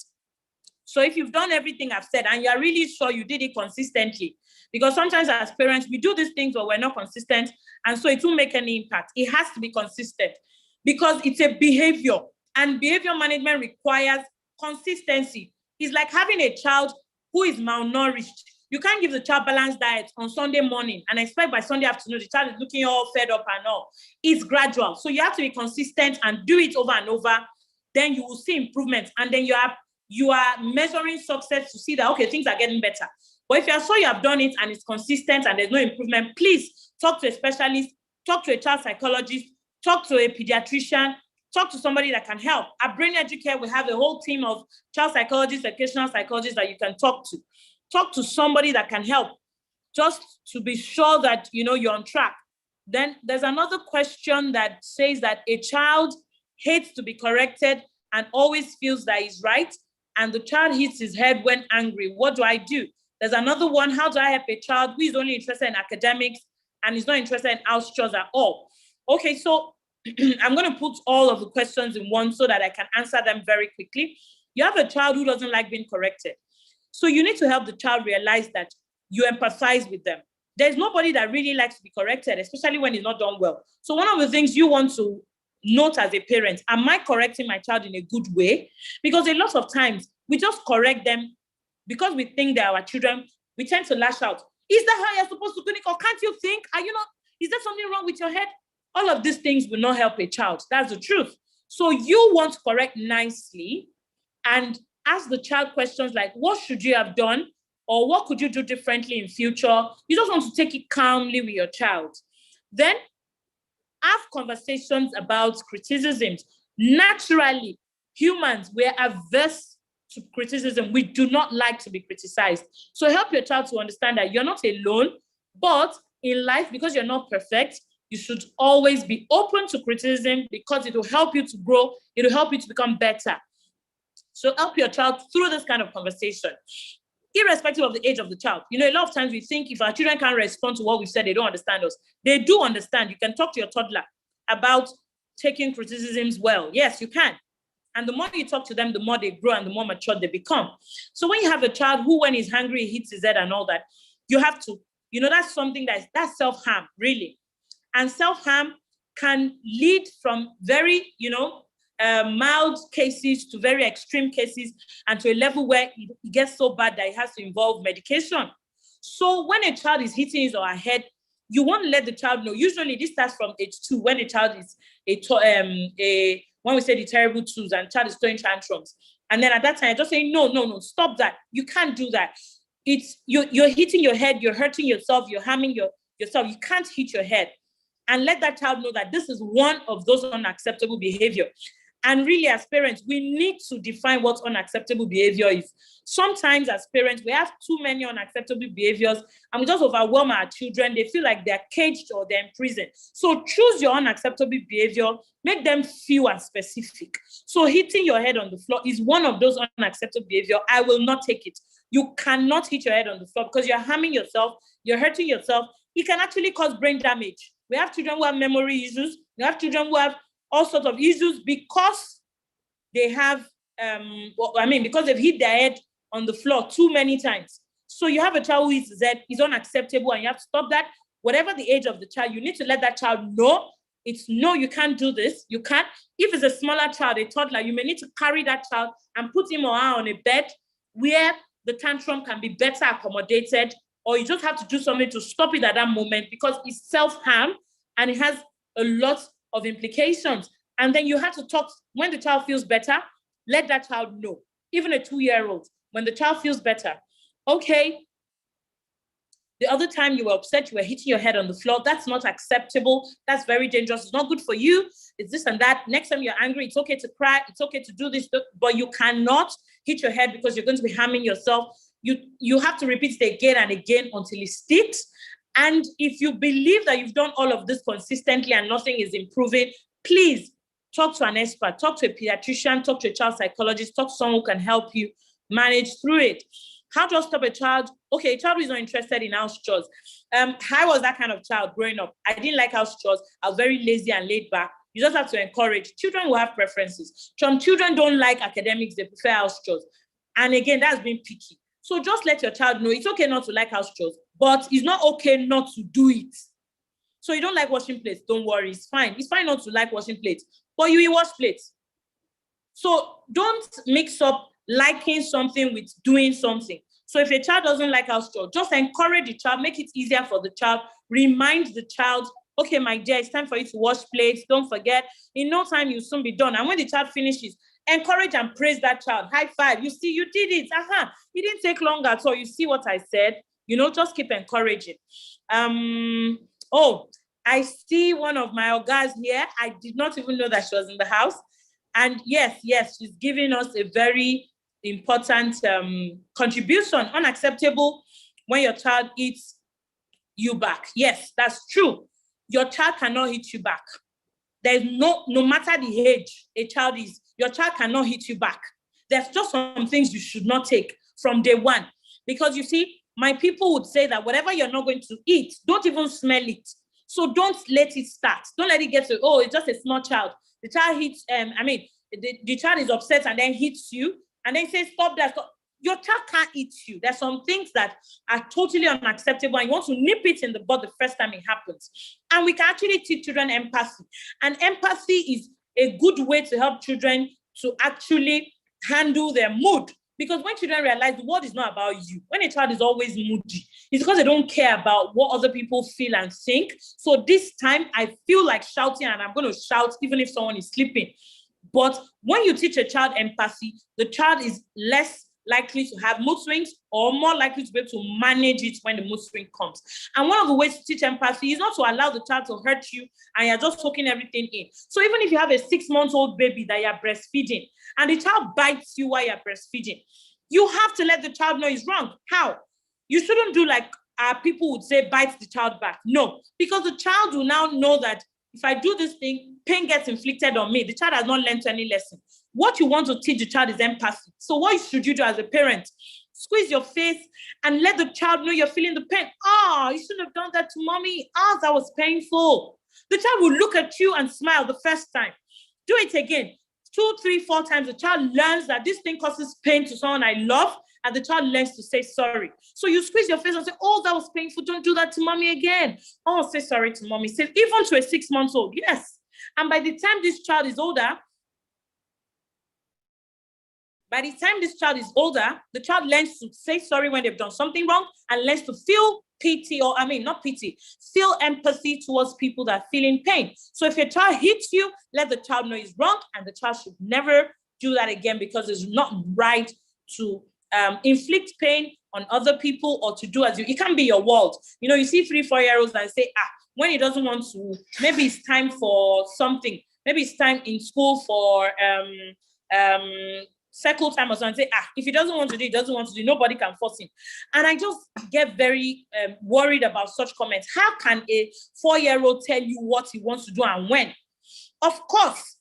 So if you've done everything I've said and you're really sure you did it consistently, because sometimes as parents, we do these things but we're not consistent, and so it won't make any impact. It has to be consistent because it's a behavior, and behavior management requires consistency. It's like having a child who is malnourished. You can't give the child balanced diet on Sunday morning and expect by Sunday afternoon the child is looking all fed up and all. It's gradual. So you have to be consistent and do it over and over. Then you will see improvements, and then you are measuring success to see that, okay, things are getting better. But if you're sure you have done it and it's consistent and there's no improvement, please talk to a specialist, talk to a child psychologist, talk to a pediatrician, talk to somebody that can help. At Brainy Educare, we have a whole team of child psychologists, educational psychologists that you can talk to. Talk to somebody that can help, just to be sure that you're on track. Then there's another question that says that a child hates to be corrected and always feels that he's right, and the child hits his head when angry. What do I do? There's another one. How do I help a child who is only interested in academics and is not interested in house chores at all? Okay, so I'm going to put all of the questions in one so that I can answer them very quickly. You have a child who doesn't like being corrected. So you need to help the child realize that you empathize with them. There's nobody that really likes to be corrected, especially when it's not done well. So one of the things you want to note as a parent, am I correcting my child in a good way? Because a lot of times we just correct them because we think they're our children. We tend to lash out. Is that how you're supposed to do it? Or can't you think? Is there something wrong with your head? All of these things will not help a child. That's the truth. So you want to correct nicely and ask the child questions like, what should you have done? Or what could you do differently in future? You just want to take it calmly with your child. Then have conversations about criticisms. Naturally, humans, we're averse to criticism. We do not like to be criticized. So help your child to understand that you're not alone. But in life, because you're not perfect, you should always be open to criticism because it will help you to grow. It will help you to become better. So help your child through this kind of conversation, irrespective of the age of the child. You know, a lot of times we think if our children can't respond to what we've said, they don't understand us. They do understand. You can talk to your toddler about taking criticisms well. Yes, you can. And the more you talk to them, the more they grow and the more mature they become. So when you have a child who, when he's hungry, he hits his head and all that, you have to, you know, that's something that's self-harm, really. And self-harm can lead from very, mild cases to very extreme cases and to a level where it gets so bad that it has to involve medication. So when a child is hitting his or her head, you want to let the child know. Usually this starts from age 2 when a child is when we say the terrible twos and child is throwing tantrums. And then at that time, I just say, no, stop that. You can't do that. It's you're hitting your head, you're hurting yourself, you're harming yourself. You can't hit your head. And let that child know that this is one of those unacceptable behavior. And really, as parents, we need to define what unacceptable behavior is. Sometimes as parents, we have too many unacceptable behaviors and we just overwhelm our children. They feel like they're caged or they're in prison. So choose your unacceptable behavior, make them few and specific. So hitting your head on the floor is one of those unacceptable behavior. I will not take it. You cannot hit your head on the floor because you're harming yourself, you're hurting yourself. It can actually cause brain damage. We have children who have memory issues. We have children who have all sorts of issues because they have, because they've hit their head on the floor too many times. So you have a child who hits his head, is unacceptable, and you have to stop that. Whatever the age of the child, you need to let that child know. It's no, you can't do this. You can't. If it's a smaller child, a toddler, you may need to carry that child and put him or her on a bed where the tantrum can be better accommodated, or you just have to do something to stop it at that moment because it's self-harm and it has a lot of implications. And then you have to talk when the child feels better, let that child know. Even a 2-year-old, when the child feels better, okay, the other time you were upset, you were hitting your head on the floor, that's not acceptable. That's very dangerous. It's not good for you. It's this and that. Next time you're angry, it's okay to cry. It's okay to do this, but you cannot hit your head because you're going to be harming yourself. You have to repeat it again and again until it sticks. And if you believe that you've done all of this consistently and nothing is improving, please talk to an expert, talk to a pediatrician, talk to a child psychologist, talk to someone who can help you manage through it. How to stop a child? Okay, a child who is not interested in house chores. I was that kind of child growing up. I didn't like house chores. I was very lazy and laid back. You just have to encourage. Children will have preferences. Some children don't like academics. They prefer house chores. And again, that's being picky. So just let your child know it's okay not to like house chores, but it's not okay not to do it. So you don't like washing plates, don't worry, it's fine. It's fine not to like washing plates, but you will wash plates. So don't mix up liking something with doing something. So if a child doesn't like house chores, just encourage the child, make it easier for the child, remind the child, okay, my dear, it's time for you to wash plates, don't forget. In no time, you'll soon be done. And when the child finishes, encourage and praise that child. High five. You see, you did it. It didn't take long at all. You see what I said? Just keep encouraging. I see one of my ogas here. I did not even know that she was in the house. And yes, she's giving us a very important contribution. Unacceptable when your child hits you back. Yes, that's true. Your child cannot hit you back. There's no matter the age a child is, your child cannot hit you back. There's just some things you should not take from day one. Because you see, my people would say that whatever you're not going to eat, don't even smell it. So don't let it start. Don't let it get to, it's just a small child. The child hits, the child is upset and then hits you and then says, stop that. Stop. Your child can't eat you. There's some things that are totally unacceptable and you want to nip it in the bud the first time it happens. And we can actually teach children empathy. And empathy is a good way to help children to actually handle their mood. Because when children realize the world is not about you, when a child is always moody, it's because they don't care about what other people feel and think. So this time I feel like shouting and I'm going to shout even if someone is sleeping. But when you teach a child empathy, the child is less likely to have mood swings or more likely to be able to manage it when the mood swing comes. And one of the ways to teach empathy is not to allow the child to hurt you and you're just soaking everything in. So even if you have a 6-month-old baby that you're breastfeeding and the child bites you while you're breastfeeding, you have to let the child know it's wrong. How? You shouldn't do like people would say bite the child back. No, because the child will now know that if I do this thing, pain gets inflicted on me. The child has not learned any lesson. What you want to teach the child is empathy. So what should you do as a parent? Squeeze your face and let the child know you're feeling the pain. Oh, you shouldn't have done that to mommy. Oh, that was painful. The child will look at you and smile the first time. Do it again. 2, 3, 4 times. The child learns that this thing causes pain to someone I love, and the child learns to say sorry. So you squeeze your face and say, oh, that was painful. Don't do that to mommy again. Oh, say sorry to mommy. Say, even to a 6-month-old. Yes. And by the time this child is older, the child learns to say sorry when they've done something wrong and learns to feel pity, feel empathy towards people that are feeling pain. So if your child hits you, let the child know he's wrong, and the child should never do that again, because it's not right to inflict pain on other people or to do as you. It can't be your world. You see 3, 4-year-olds and say, when he doesn't want to, maybe it's time for something. Maybe it's time in school for circle time or something. Say, if he doesn't want to do, he doesn't want to do. Nobody can force him. And I just get very worried about such comments. How can a 4-year-old tell you what he wants to do and when? Of course,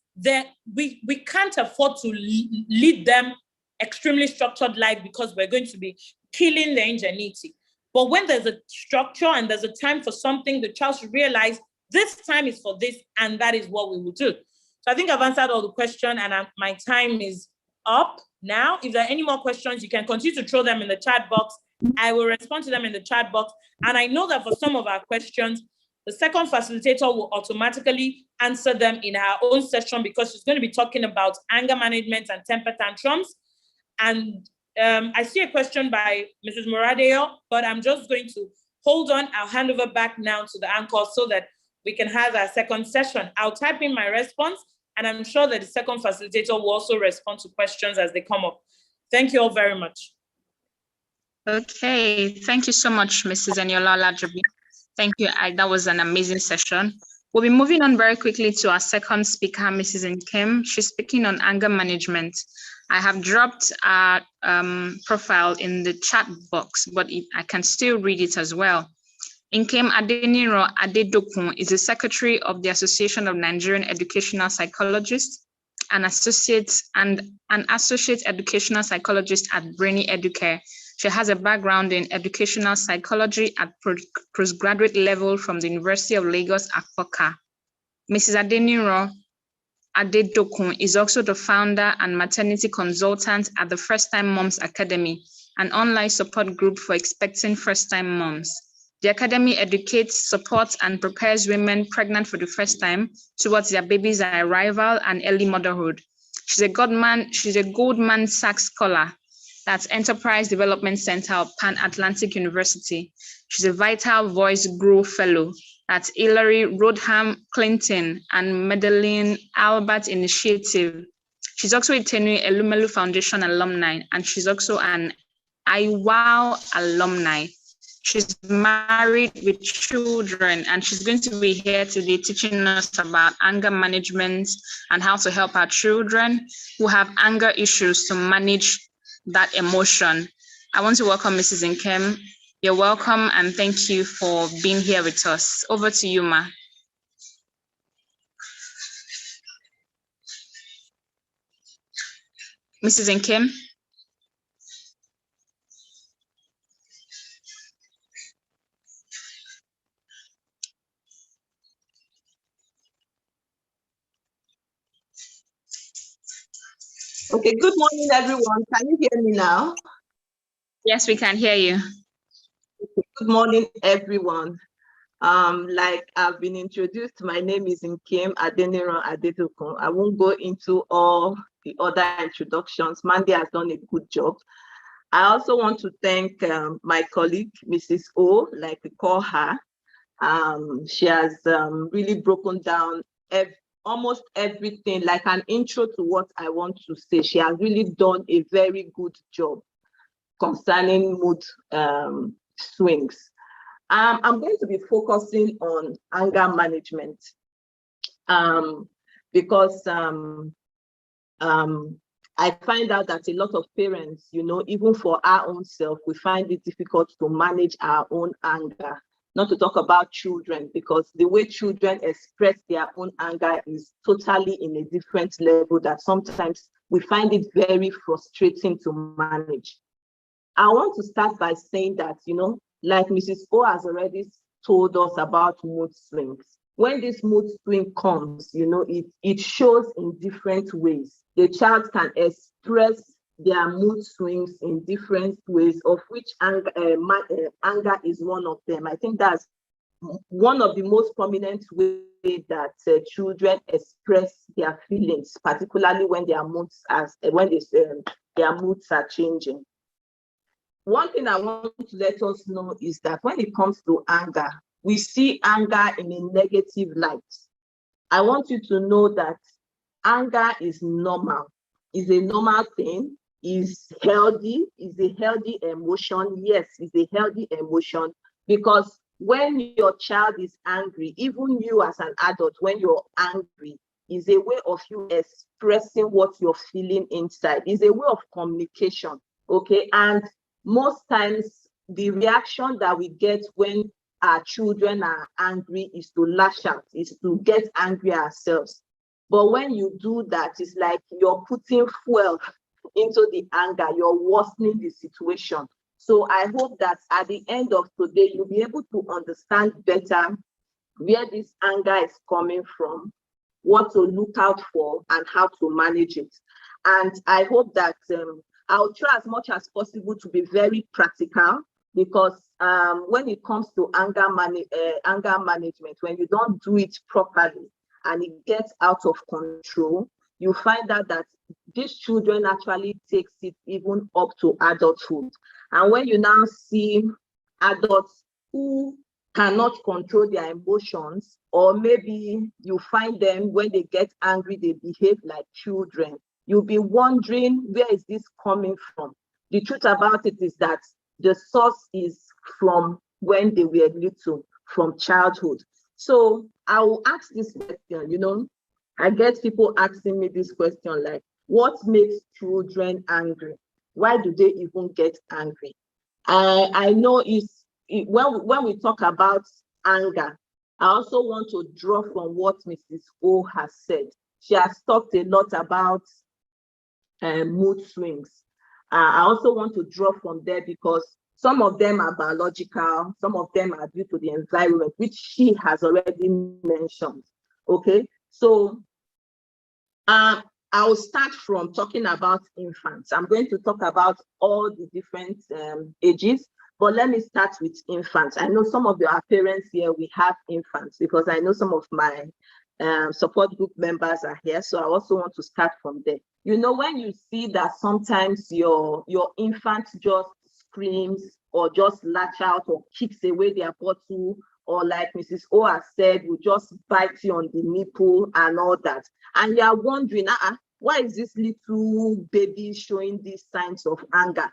we can't afford to lead them extremely structured life, because we're going to be killing their ingenuity. But when there's a structure and there's a time for something, the child should realize this time is for this, and that is what we will do. So I think I've answered all the questions, and my time is up now. If there are any more questions, you can continue to throw them in the chat box. I will respond to them in the chat box. And I know that for some of our questions, the second facilitator will automatically answer them in her own session, because she's going to be talking about anger management and temper tantrums. And I see a question by Mrs. Moradeo, but I'm just going to hold on. I'll hand over back now to the anchor so that we can have our second session. I'll type in my response, and I'm sure that the second facilitator will also respond to questions as they come up. Thank you all very much. Okay, thank you so much, Mrs. Eniola Olajobi. Thank you. That was an amazing session. We'll be moving on very quickly to our second speaker, Mrs. Nkem. She's speaking on anger management. I have dropped our profile in the chat box, but I can still read it as well. Nkem Adeniro Adedokun is the secretary of the Association of Nigerian Educational Psychologists, an associate educational psychologist at Brainy Educare. She has a background in educational psychology at postgraduate level from the University of Lagos, Akpoka. Mrs. Adeniro Adedokun is also the founder and maternity consultant at the First Time Moms Academy, an online support group for expecting first-time moms. The Academy educates, supports, and prepares women pregnant for the first time towards their baby's arrival and early motherhood. She's a Goldman Sachs Scholar, that's Enterprise Development Center of Pan-Atlantic University. She's a Vital Voice Grow Fellow, that's Hillary Rodham Clinton and Madeleine Albert Initiative. She's also a Tenui Elumelu Foundation alumni, and she's also an IWOW alumni. She's married with children, and she's going to be here today teaching us about anger management and how to help our children who have anger issues to manage that emotion. I want to welcome Mrs. Nkem. You're welcome, and thank you for being here with us. Over to you, Ma. Mrs. Nkem. Okay, good morning, everyone. Can you hear me now? Yes, we can hear you. Good morning, everyone. Like I've been introduced, my name is Nkem Adeniro Adedokun. I won't go into all the other introductions. Mandy has done a good job. I also want to thank my colleague, Mrs. O, like we call her. She has really broken down almost everything, like an intro to what I want to say. She has really done a very good job concerning mood swings. I'm going to be focusing on anger management because I I find out that a lot of parents, even for our own self, we find it difficult to manage our own anger. Not to talk about children, because the way children express their own anger is totally in a different level that sometimes we find it very frustrating to manage. I want to start by saying that, like Mrs. O has already told us about mood swings. When this mood swing comes, it shows in different ways. The child can express their mood swings in different ways, of which anger is one of them. I think that's one of the most prominent ways that children express their feelings, particularly when their moods are changing. One thing I want to let us know is that when it comes to anger, we see anger in a negative light. I want you to know that anger is normal, is a normal thing, is healthy, is a healthy emotion. Yes, it's a healthy emotion, because when your child is angry, even you as an adult, when you're angry, is a way of you expressing what you're feeling inside. Is a way of communication, okay? And most times, the reaction that we get when our children are angry is to lash out, is to get angry ourselves. But when you do that, it's like you're putting fuel into the anger, you're worsening the situation. So I hope that at the end of today, you'll be able to understand better where this anger is coming from, what to look out for, and how to manage it. And I hope that I'll try as much as possible to be very practical, because when it comes to anger management, when you don't do it properly and it gets out of control, you find out that these children actually takes it even up to adulthood. And when you now see adults who cannot control their emotions, or maybe you find them when they get angry, they behave like children, you'll be wondering, where is this coming from? The truth about it is that the source is from when they were little, from childhood. So I will ask this question, I get people asking me this question, like, what makes children angry? Why do they even get angry? I know when we talk about anger, I also want to draw from what Mrs. O has said. She has talked a lot about mood swings. I also want to draw from there, because some of them are biological, some of them are due to the environment, which she has already mentioned. Okay, so I'll start from talking about infants. I'm going to talk about all the different ages, but let me start with infants. I know some of our parents here, we have infants, because I know some of my support group members are here. So I also want to start from there. When you see that sometimes your infant just screams or just latch out or kicks away their bottle, or like Mrs. O has said, will just bite you on the nipple and all that. And you are wondering, why is this little baby showing these signs of anger?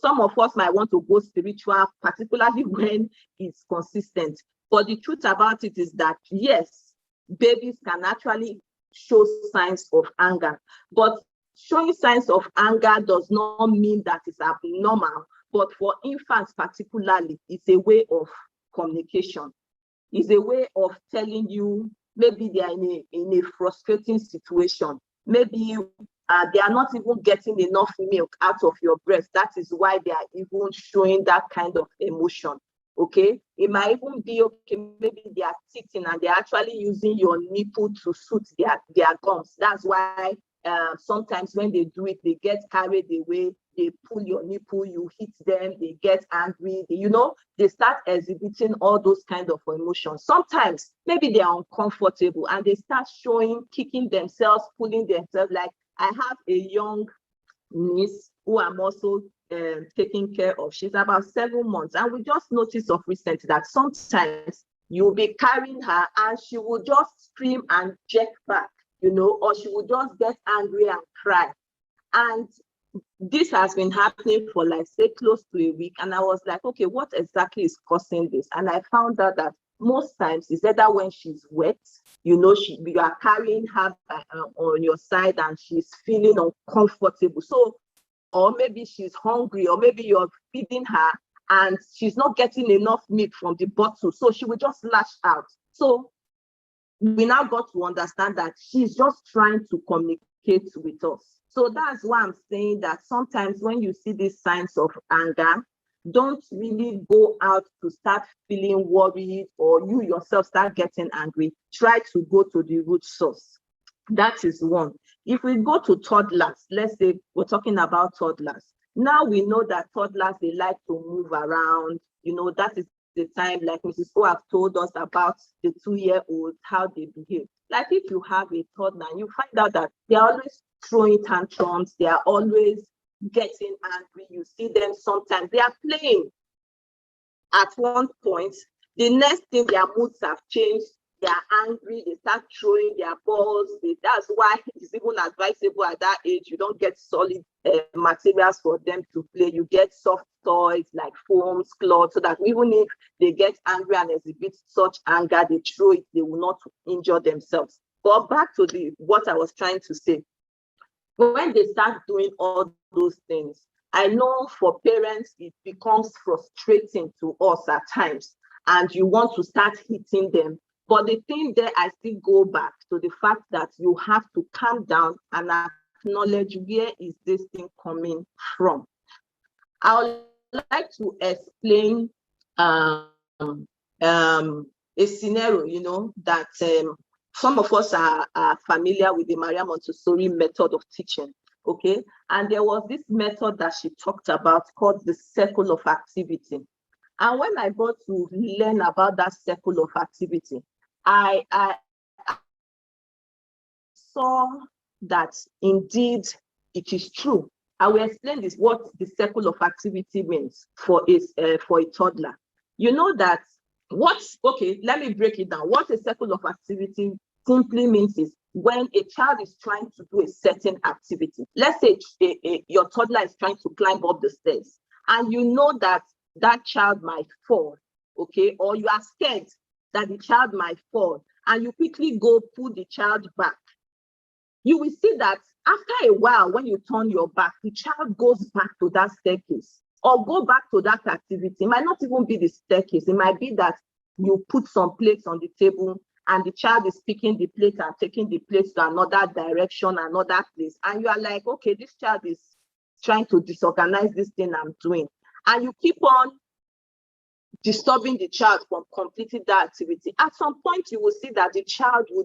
Some of us might want to go spiritual, particularly when it's consistent. But the truth about it is that, yes, babies can actually show signs of anger. But showing signs of anger does not mean that it's abnormal. But for infants particularly, it's a way of communication. It's a way of telling you, maybe they are in a frustrating situation. Maybe they are not even getting enough milk out of your breast. That is why they are even showing that kind of emotion. Okay, it might even be, okay, maybe they are teething and they're actually using your nipple to soothe their gums. That's why sometimes when they do it, they get carried away, they pull your nipple, you hit them, they get angry, they start exhibiting all those kind of emotions. Sometimes maybe they are uncomfortable and they start showing, kicking themselves, pulling themselves. Like, I have a young niece who I'm also taking care of. She's about 7 months, and we just noticed of recent that sometimes you'll be carrying her and she will just scream and jerk back, or she will just get angry and cry. And this has been happening for, like, say, close to a week. And I was like, okay, what exactly is causing this? And I found out that most times it's either when she's wet, you are carrying her on your side and she's feeling uncomfortable. So, or maybe she's hungry, or maybe you're feeding her and she's not getting enough milk from the bottle, so she will just lash out. So we now got to understand that she's just trying to communicate with us. So that's why I'm saying that sometimes when you see these signs of anger, don't really go out to start feeling worried, or you yourself start getting angry. Try to go to the root source. That is one. If we go to toddlers, let's say we're talking about toddlers. Now we know that toddlers, they like to move around. That is the time, like Mrs. O have told us about the 2-year-olds, how they behave. Like if you have a toddler, you find out that they're always throwing tantrums, they are always getting angry. You see them sometimes, they are playing. At one point, the next thing, their moods have changed. They are angry, they start throwing their balls. That's why it's even advisable at that age, you don't get solid materials for them to play. You get soft toys like foams, cloths, so that even if they get angry and exhibit such anger, they throw it, they will not injure themselves. But back to what I was trying to say. When they start doing all those things, I know for parents, it becomes frustrating to us at times, and you want to start hitting them. But the thing there, I still go back to the fact that you have to calm down and acknowledge, where is this thing coming from? I would like to explain a scenario, that some of us are familiar with the Maria Montessori method of teaching, okay? And there was this method that she talked about called the circle of activity. And when I got to learn about that circle of activity, I saw that indeed it is true. I will explain this, what the circle of activity means for a toddler. You know that okay, let me break it down. What a circle of activity simply means is when a child is trying to do a certain activity. Let's say your toddler is trying to climb up the stairs, and you know that that child might fall, okay? Or you are scared that the child might fall, and you quickly go pull the child back. You will see that after a while, when you turn your back, the child goes back to that staircase or go back to that activity. It might not even be the staircase. It might be that you put some plates on the table and the child is picking the plate and taking the plates to another direction, another place. And you are like, okay, this child is trying to disorganize this thing I'm doing. And you keep on disturbing the child from completing that activity. At some point, you will see that the child will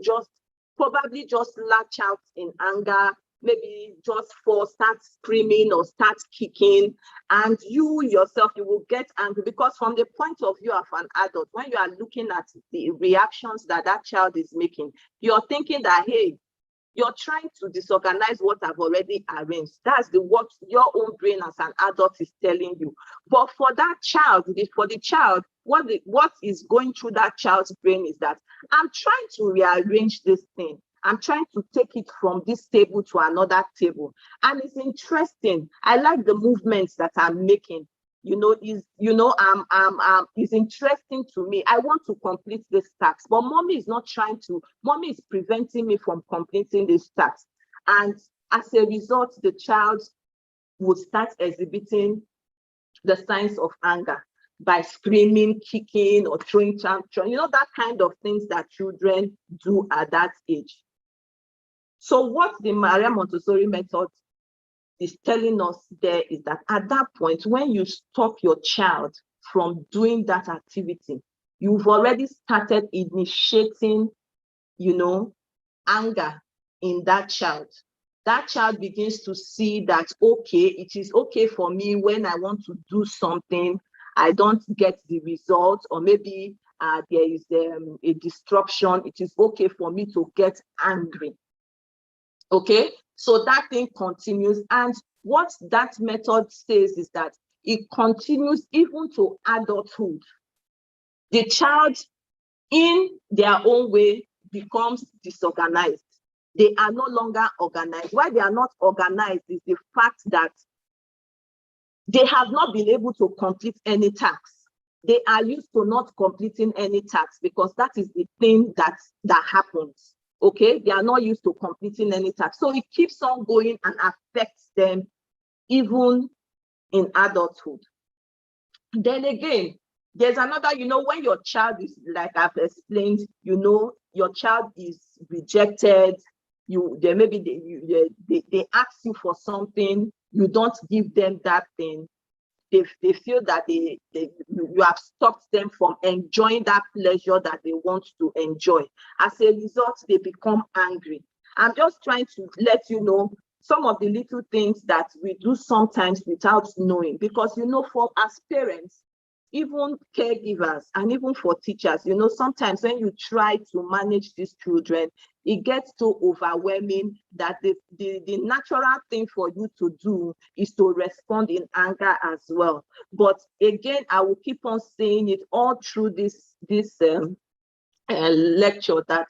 probably just latch out in anger, maybe just start screaming or start kicking. And you yourself, you will get angry, because from the point of view of an adult, when you are looking at the reactions that that child is making, you're thinking that, hey, you're trying to disorganize what I've already arranged. That's what your own brain as an adult is telling you. But for that child, what is going through that child's brain is that I'm trying to rearrange this thing. I'm trying to take it from this table to another table. And it's interesting. I like the movements that I'm making. It's interesting to me. I want to complete this task, but mommy is preventing me from completing this task. And as a result, the child would start exhibiting the signs of anger by screaming, kicking, or throwing tantrum, that kind of things that children do at that age. So what the Maria Montessori method is telling us there is that at that point, when you stop your child from doing that activity, you've already started initiating, anger in that child. That child begins to see that, okay, it is okay for me when I want to do something, I don't get the result, or maybe there is a disruption. It is okay for me to get angry. Okay, so that thing continues. And what that method says is that it continues even to adulthood. The child, in their own way, becomes disorganized. They are no longer organized. Why they are not organized is the fact that they have not been able to complete any tasks. they are used to not completing any task, because that is the thing that happens. Okay, they are not used to completing any task. So it keeps on going and affects them even in adulthood. Then again, there's another, when your child is, like I've explained, your child is rejected, they ask you for something, you don't give them that thing. They feel that you have stopped them from enjoying that pleasure that they want to enjoy. As a result, they become angry. I'm just trying to let you know some of the little things that we do sometimes without knowing, because for as parents, even caregivers, and even for teachers, sometimes when you try to manage these children, it gets so overwhelming that the natural thing for you to do is to respond in anger as well. But again, I will keep on saying it all through this lecture, that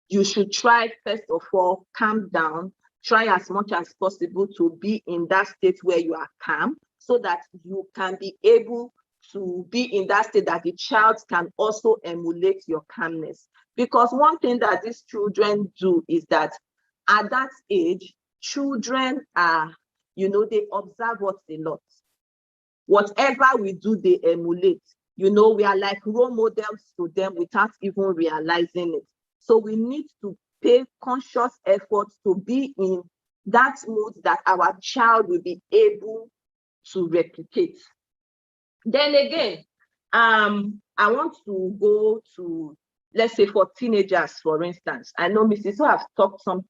you should try, first of all, calm down. Try as much as possible to be in that state where you are calm, so that you can be able to be in that state that the child can also emulate your calmness. Because one thing that these children do is that at that age, children are, they observe us a lot. Whatever we do, they emulate. We are like role models to them without even realizing it. So we need to pay conscious efforts to be in that mood that our child will be able to replicate. Then again, I want to go to, let's say, for teenagers, for instance. I know Mrs. So have talked some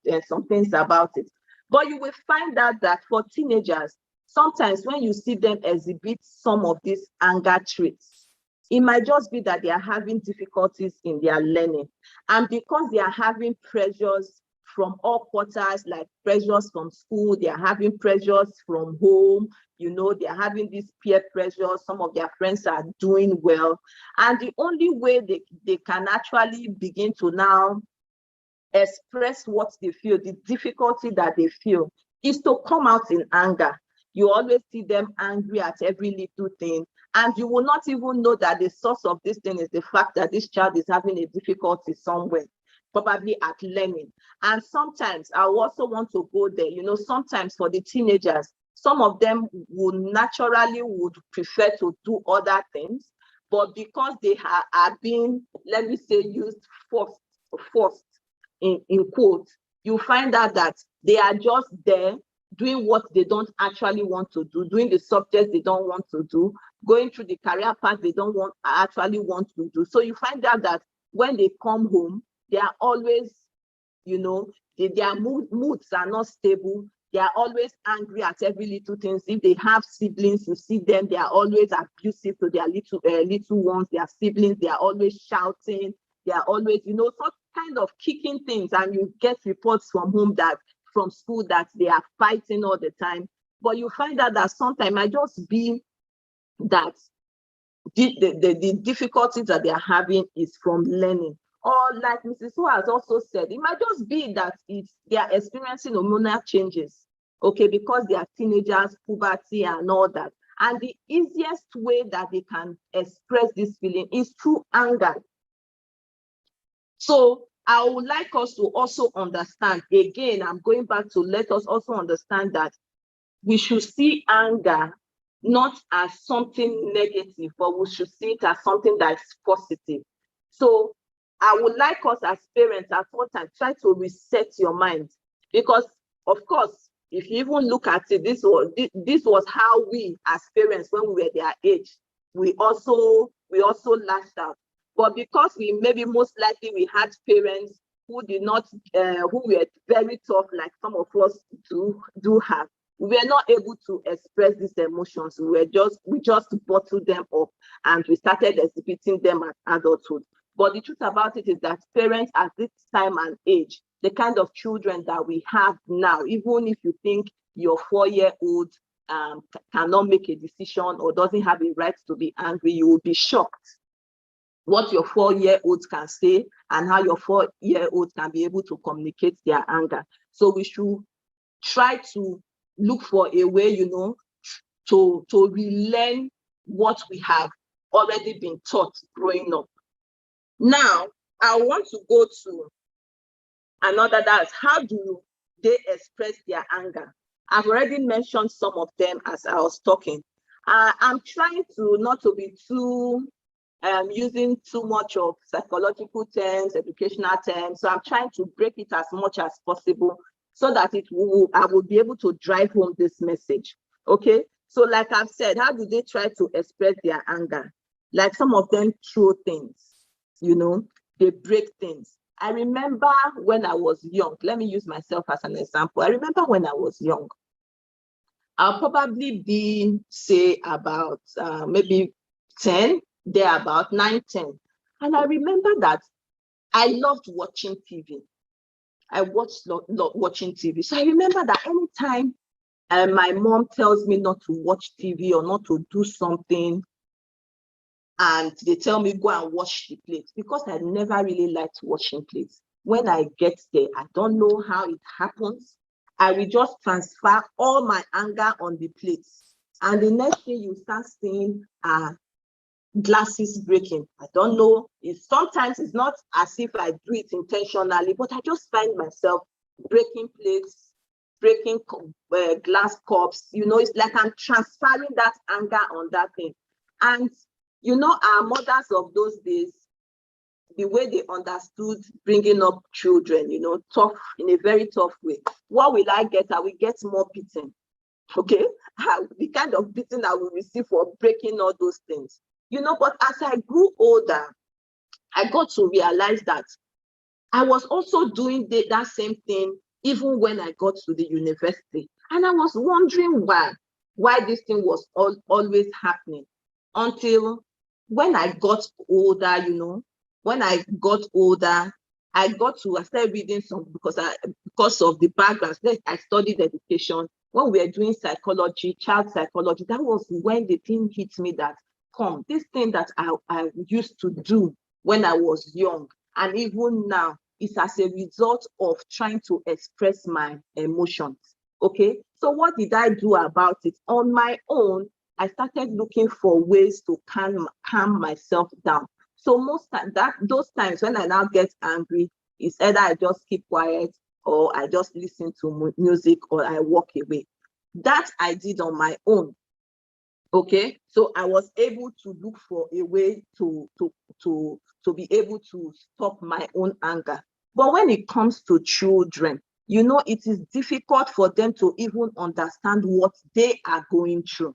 things about it, but you will find out that for teenagers, sometimes when you see them exhibit some of these anger traits, it might just be that they are having difficulties in their learning. And because they are having pressures from all quarters, like pressures from school, they are having pressures from home, they are having this peer pressure, some of their friends are doing well. And the only way they can actually begin to now express what they feel, the difficulty that they feel, is to come out in anger. You always see them angry at every little thing, and you will not even know that the source of this thing is the fact that this child is having a difficulty somewhere, probably at learning. And sometimes I also want to go there, sometimes for the teenagers, some of them would prefer to do other things, but because they are being, let me say, used forced in quotes, you find out that they are just there doing what they don't actually want to do, doing the subjects they don't want to do, going through the career path they don't actually want to do. So you find out that when they come home, they are always, their moods are not stable. They are always angry at every little thing. If they have siblings, you see them, they are always abusive to their little ones, their siblings. They are always shouting. They are always, such kind of kicking things. And you get reports from school that they are fighting all the time. But you find out that sometimes it might just be that the difficulties that they are having is from learning. Or like Mrs. Who has also said, it might just be that they are experiencing hormonal changes, okay, because they are teenagers, puberty and all that. And the easiest way that they can express this feeling is through anger. So I would like us to also understand, again, I'm going back to let us also understand that we should see anger not as something negative, but we should see it as something that is positive. So I would like us as parents at one time, try to reset your mind, because of course, if you even look at it, this was how we as parents, when we were their age, we also lashed out. But because maybe most likely we had parents who did not, who were very tough, like some of us do have, we were not able to express these emotions. We just bottled them up and we started exhibiting them at adulthood. But the truth about it is that parents at this time and age, the kind of children that we have now, even if you think your 4-year-old cannot make a decision or doesn't have a right to be angry, you will be shocked what your 4-year-olds can say and how your 4-year-olds can be able to communicate their anger. So we should try to look for a way, to relearn what we have already been taught growing up. Now, I want to go to another, that's how do they express their anger? I've already mentioned some of them as I was talking. I'm trying to not to be too using too much of psychological terms, educational terms. So I'm trying to break it as much as possible so that I will be able to drive home this message. Okay. So like I've said, how do they try to express their anger? Like some of them throw things, they break things. I remember when I was young, let me use myself as an example. I remember when I was young, I'll probably be, say, about maybe 10, they're about 9, 10. And I remember that I loved watching TV. I watched watching TV. So I remember that anytime my mom tells me not to watch TV or not to do something, and they tell me go and wash the plates, because I never really liked washing plates. When I get there, I don't know how it happens. I will just transfer all my anger on the plates. And the next thing you start seeing are glasses breaking. I don't know. Sometimes it's not as if I do it intentionally, but I just find myself breaking plates, breaking glass cups. It's like I'm transferring that anger on that thing. And our mothers of those days, the way they understood bringing up children, tough, in a very tough way. What will I get? I will get more beating. Okay? The kind of beating I will receive for breaking all those things. But as I grew older, I got to realize that I was also doing that same thing even when I got to the university. And I was wondering why this thing was always happening, until when I got older, I started reading some, because of the background. I studied education. When we were doing psychology, child psychology, that was when the thing hit me that, this thing that I used to do when I was young, and even now, is as a result of trying to express my emotions. Okay, so what did I do about it? On my own, I started looking for ways to calm myself down. So most times, those times when I now get angry, it's either I just keep quiet, or I just listen to music, or I walk away. That I did on my own. Okay, so I was able to look for a way to be able to stop my own anger. But when it comes to children, it is difficult for them to even understand what they are going through.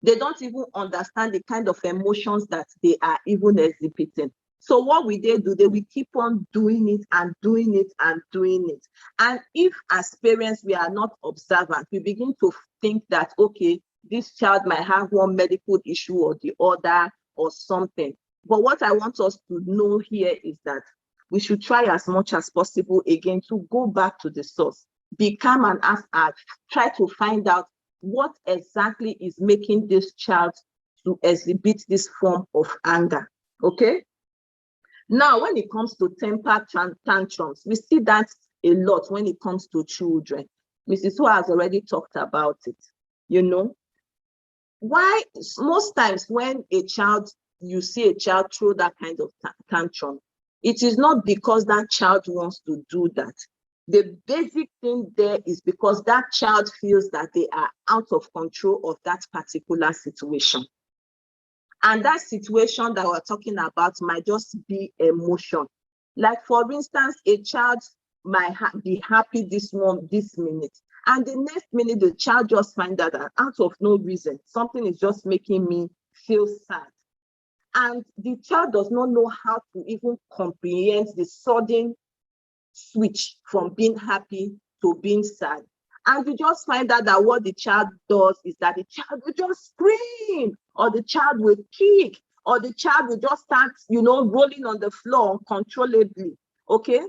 They don't even understand the kind of emotions that they are even exhibiting. So what will they do? They will keep on doing it and doing it and doing it. And if as parents we are not observant, we begin to think that, okay, this child might have one medical issue or the other or something. But what I want us to know here is that we should try as much as possible again to go back to the source, be calm and try to find out what exactly is making this child to exhibit this form of anger. Okay. Now, when it comes to temper tantrums, we see that a lot when it comes to children. Mrs. Ho has already talked about it. Why most times when you see a child throw that kind of tantrum, it is not because that child wants to do that. The basic thing there is because that child feels that they are out of control of that particular situation. And that situation that we're talking about might just be emotion. Like, for instance, a child might be happy this minute, and the next minute the child just finds out that out of no reason, something is just making me feel sad. And the child does not know how to even comprehend the sudden switch from being happy to being sad. And you just find out that what the child does is that the child will just scream, or the child will kick, or the child will just start, rolling on the floor uncontrollably. Okay.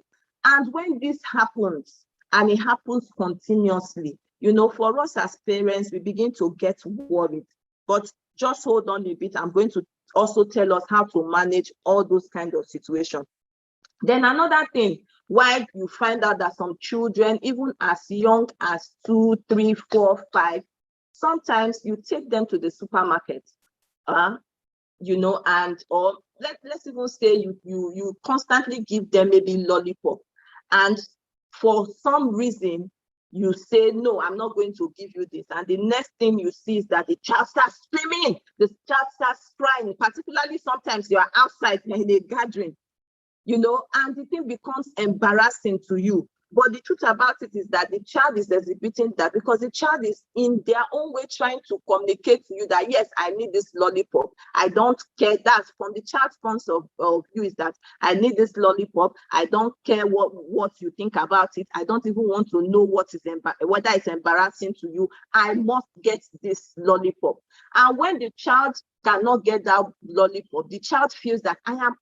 And when this happens, and it happens continuously, for us as parents, we begin to get worried. But just hold on a bit. I'm going to also tell us how to manage all those kind of situations. Then another thing, why you find out that some children, even as young as 2, 3, 4, 5, sometimes you take them to the supermarket. and or let's even say you constantly give them maybe lollipop, and for some reason you say, no, I'm not going to give you this, and the next thing you see is that the child starts screaming, the child starts crying, particularly sometimes you are outside in a gathering, and the thing becomes embarrassing to you. But the truth about it is that the child is exhibiting that because the child is in their own way trying to communicate to you that, yes, I need this lollipop. I don't care. That's from the child's point of view, is that I need this lollipop. I don't care what you think about it. I don't even want to know whether it's embarrassing to you. I must get this lollipop. And when the child cannot get that lollipop, the child feels that I am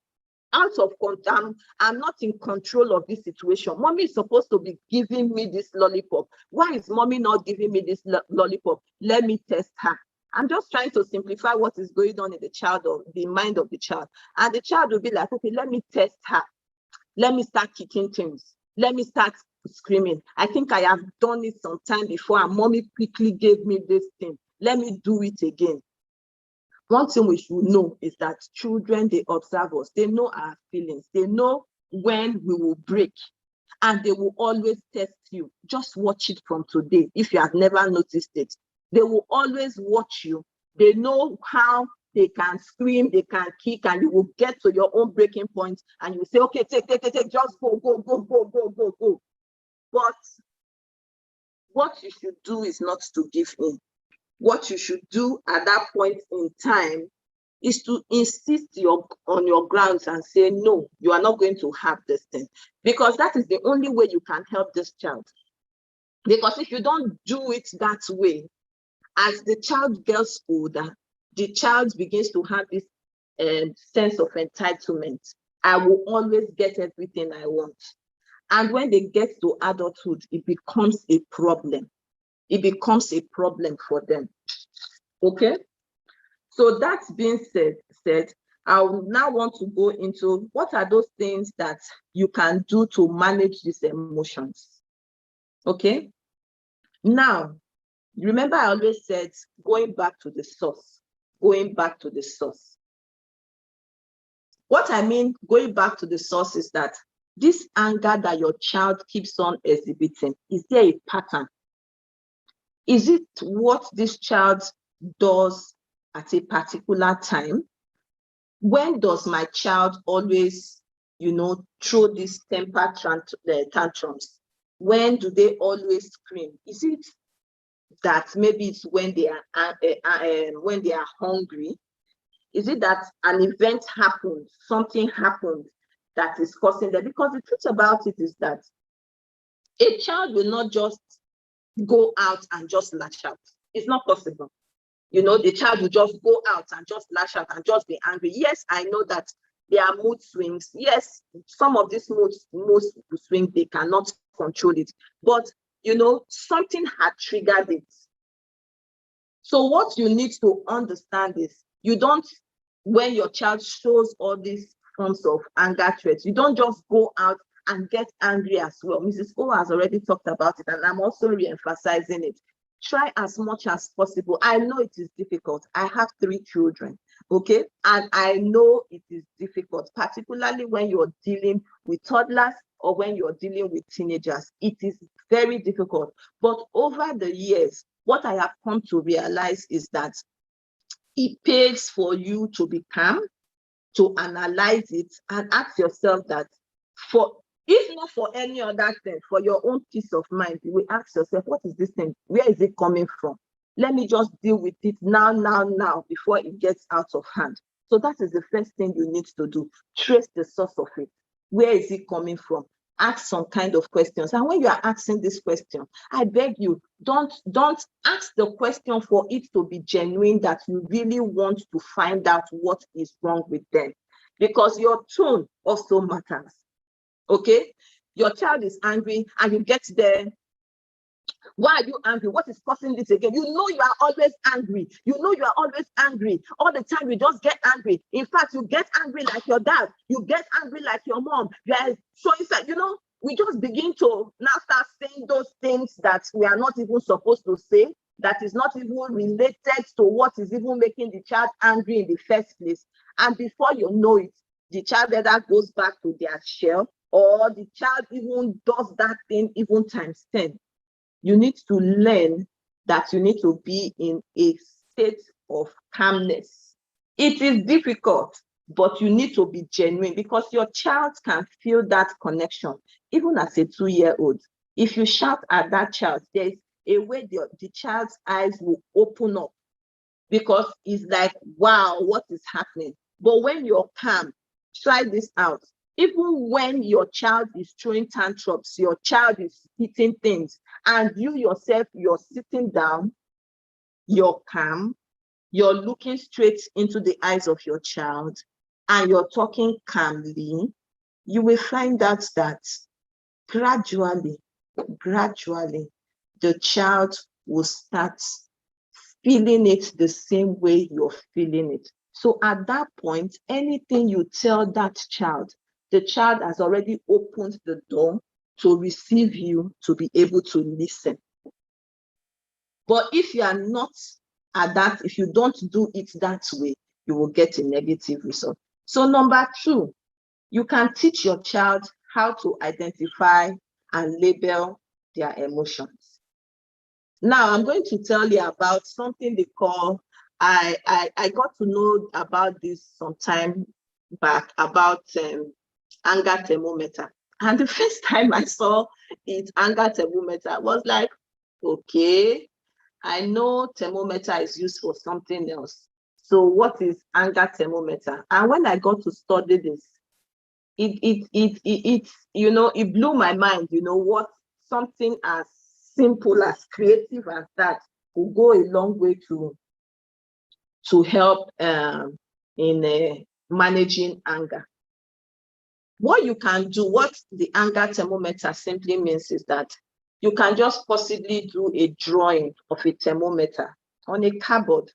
out of control. I'm not in control of this situation. Mommy is supposed to be giving me this lollipop. Why is mommy not giving me this lollipop? Let me test her. I'm just trying to simplify what is going on in the mind of the child. And the child will be like, okay, let me test her. Let me start kicking things. Let me start screaming. I think I have done it sometime before, and mommy quickly gave me this thing. Let me do it again. One thing we should know is that children, they observe us. They know our feelings. They know when we will break, and they will always test you. Just watch it from today. If you have never noticed it, they will always watch you. They know how they can scream, they can kick, and you will get to your own breaking point, and you will say, okay, take, just go. But what you should do is not to give in. What you should do at that point in time is to insist on your grounds and say, no, you are not going to have this thing, because that is the only way you can help this child. Because if you don't do it that way, as the child gets older, the child begins to have this sense of entitlement. I will always get everything I want. And when they get to adulthood, it becomes a problem. It becomes a problem for them. Okay? So that being said, I now want to go into what are those things that you can do to manage these emotions. Okay? Now, remember I always said going back to the source. Going back to the source. What I mean going back to the source is that this anger that your child keeps on exhibiting, is there a pattern? Is it what this child does at a particular time? When does my child always, throw these temper tantrums? When do they always scream? Is it that maybe it's when they are hungry? Is it that an event happened, something happened that is causing them? Because the truth about it is that a child will not just go out and just lash out. It's not possible. The child will just go out and just lash out and just be angry. Yes, I know that there are mood swings. Yes, some of these mood swings, they cannot control it. But, something had triggered it. So what you need to understand is, when your child shows all these forms of anger traits, you don't just go out and get angry as well. Mrs. O has already talked about it, and I'm also re-emphasizing it. Try as much as possible. I know it is difficult. I have 3 children, okay? And I know it is difficult, particularly when you're dealing with toddlers or when you're dealing with teenagers. It is very difficult. But over the years, what I have come to realize is that it pays for you to be calm, to analyze it, and ask yourself that, if not for any other thing, for your own peace of mind, you will ask yourself, what is this thing? Where is it coming from? Let me just deal with it now, before it gets out of hand. So that is the first thing you need to do. Trace the source of it. Where is it coming from? Ask some kind of questions. And when you are asking this question, I beg you, don't ask the question for it to be genuine, that you really want to find out what is wrong with them. Because your tone also matters. Okay, your child is angry and you get there. Why are you angry? What is causing this again? You are always angry. You are always angry. All the time you just get angry. In fact, you get angry like your dad. You get angry like your mom. So it's like, we just begin to now start saying those things that we are not even supposed to say. that is not even related to what is even making the child angry in the first place. And before you know it, the child either goes back to their shell, or the child even does that thing even times 10. You need to learn that you need to be in a state of calmness. It is difficult, but you need to be genuine, because your child can feel that connection. Even as a 2-year-old, if you shout at that child, there is a way the child's eyes will open up, because it's like, wow, what is happening? But when you're calm, try this out. Even when your child is throwing tantrums, your child is hitting things, and you yourself, you're sitting down, you're calm, you're looking straight into the eyes of your child, and you're talking calmly, you will find out that gradually, the child will start feeling it the same way you're feeling it. So at that point, anything you tell that child, the child has already opened the door to receive you, to be able to listen. But if you are not at that, if you don't do it that way, you will get a negative result. So number 2, you can teach your child how to identify and label their emotions. Now, I'm going to tell you about something they call, I got to know about this some time back, about anger thermometer. And the first time I saw it, anger thermometer, I was like, okay, I know thermometer is used for something else. So what is anger thermometer? And when I got to study this, it you know, it blew my mind, you know, what something as simple, as creative as that will go a long way to help in managing anger. What you can do, what the anger thermometer simply means is that you can just possibly do a drawing of a thermometer on a cardboard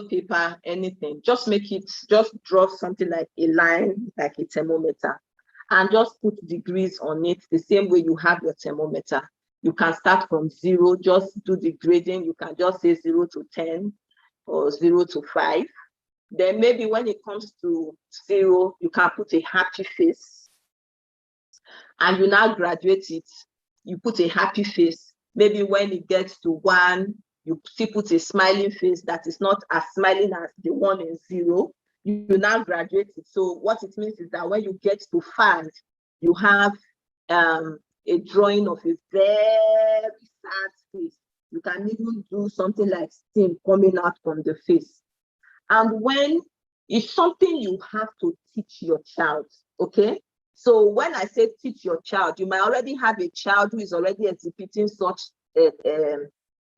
paper, anything. Just make it, just draw something like a line, like a thermometer, and just put degrees on it the same way you have your thermometer. You can start from 0, just do the grading. You can just say 0 to 10 or 0 to 5. Then maybe when it comes to 0, you can put a happy face, and you now graduate it. You put a happy face. Maybe when it gets to 1, you still put a smiling face that is not as smiling as the one in 0. You now graduate it. So what it means is that when you get to 5, you have a drawing of a very sad face. You can even do something like steam coming out from the face. And when it's something you have to teach your child, okay? So when I say teach your child, you might already have a child who is already exhibiting such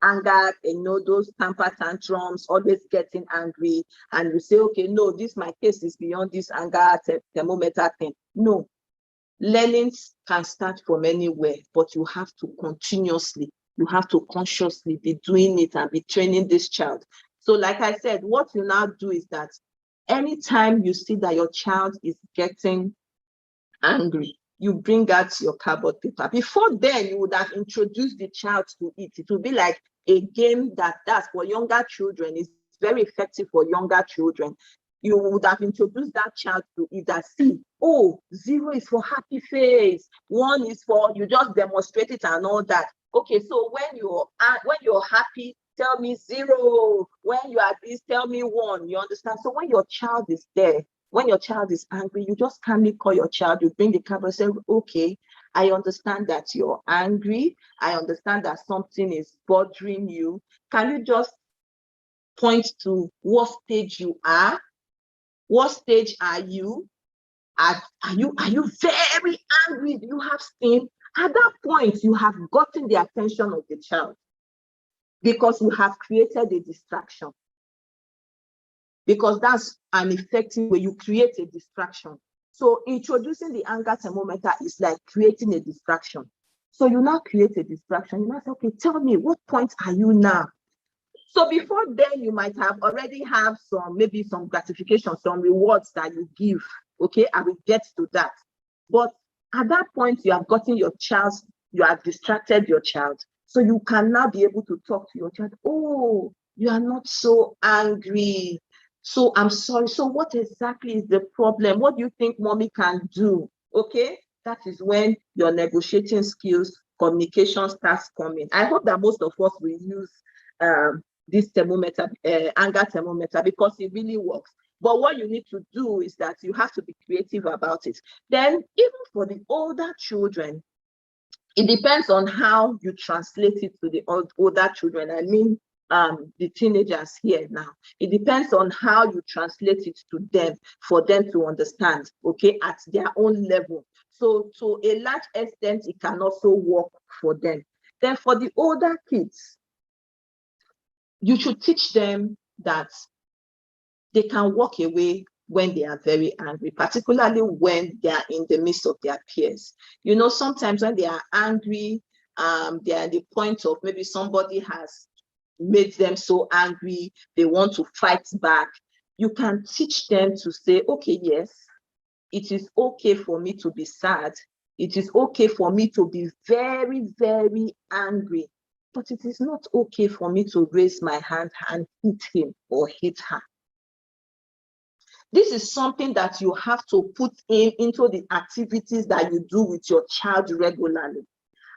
anger, you know, those temper tantrums, always getting angry, and you say, okay, no, this my case is beyond this anger thermometer thing. No, learning can start from anywhere, but you have to continuously, you have to consciously be doing it and be training this child. So like I said, what you now do is that anytime you see that your child is getting angry, you bring out your cardboard paper. Before then, you would have introduced the child to it. It would be like a game that's for younger children. It's very effective for younger children. You would have introduced that child to it, that see, oh, 0 is for happy face, 1 is for, you just demonstrate it and all that. Okay, so when you're happy, tell me 0. When you are this, tell me 1. You understand? So when your child is there, when your child is angry, you just calmly call your child, you bring the camera and say, okay, I understand that you're angry. I understand that something is bothering you. Can you just point to what stage you are? What stage are you? Are you very angry? Do you have steam? At that point, you have gotten the attention of the child, because you have created a distraction. Because that's an effective way. You create a distraction. So introducing the anger thermometer is like creating a distraction. So you now create a distraction. You now say, okay, tell me, what point are you now? So before then, you might have already have maybe some gratification, some rewards that you give. Okay, I will get to that. But at that point, you have gotten your child, you have distracted your child. So you can now be able to talk to your child. Oh, you are not so angry. So I'm sorry. So what exactly is the problem? What do you think mommy can do? Okay, that is when your negotiating skills, communication starts coming. I hope that most of us will use this thermometer, anger thermometer, because it really works. But what you need to do is that you have to be creative about it. Then even for the older children, it depends on how you translate it to the older children. I mean, the teenagers here now. It depends on how you translate it to them for them to understand, okay, at their own level. So to a large extent, it can also work for them. Then for the older kids, you should teach them that they can walk away when they are very angry, particularly when they are in the midst of their peers. You know, sometimes when they are angry, they are at the point of maybe somebody has made them so angry, they want to fight back. You can teach them to say, okay, yes, it is okay for me to be sad. It is okay for me to be very, very angry, but it is not okay for me to raise my hand and hit him or hit her. This is something that you have to put into the activities that you do with your child regularly.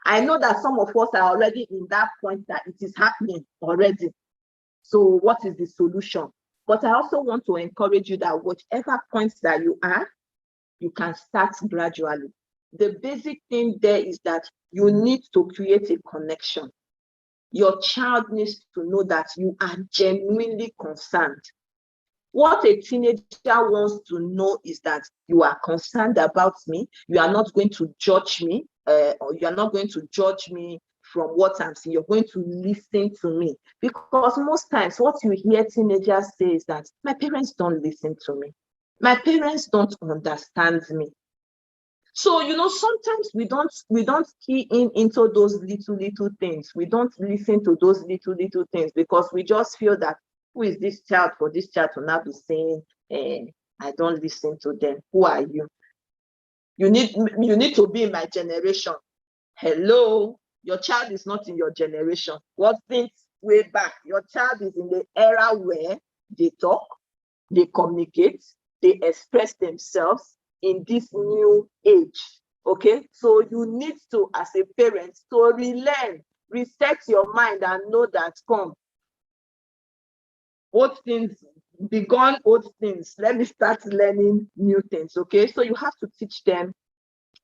I know that some of us are already in that point that it is happening already. So what is the solution? But I also want to encourage you that whichever points that you are, you can start gradually. The basic thing there is that you need to create a connection. Your child needs to know that you are genuinely concerned. What a teenager wants to know is that you are concerned about me. You are not going to judge me, or you are not going to judge me from what I'm saying. You're going to listen to me. Because most times what you hear teenagers say is that my parents don't listen to me. My parents don't understand me. So, you know, sometimes we don't key into those little things. We don't listen to those little things because we just feel that, who is this child for this child to now be saying, I don't listen to them? Who are you? You need to be in my generation. Hello, your child is not in your generation. What things way back? Your child is in the era where they talk, they communicate, they express themselves in this new age. Okay, so you need to, as a parent, to relearn, reset your mind and know that, come, old things, begone old things. Let me start learning new things. Okay, so you have to teach them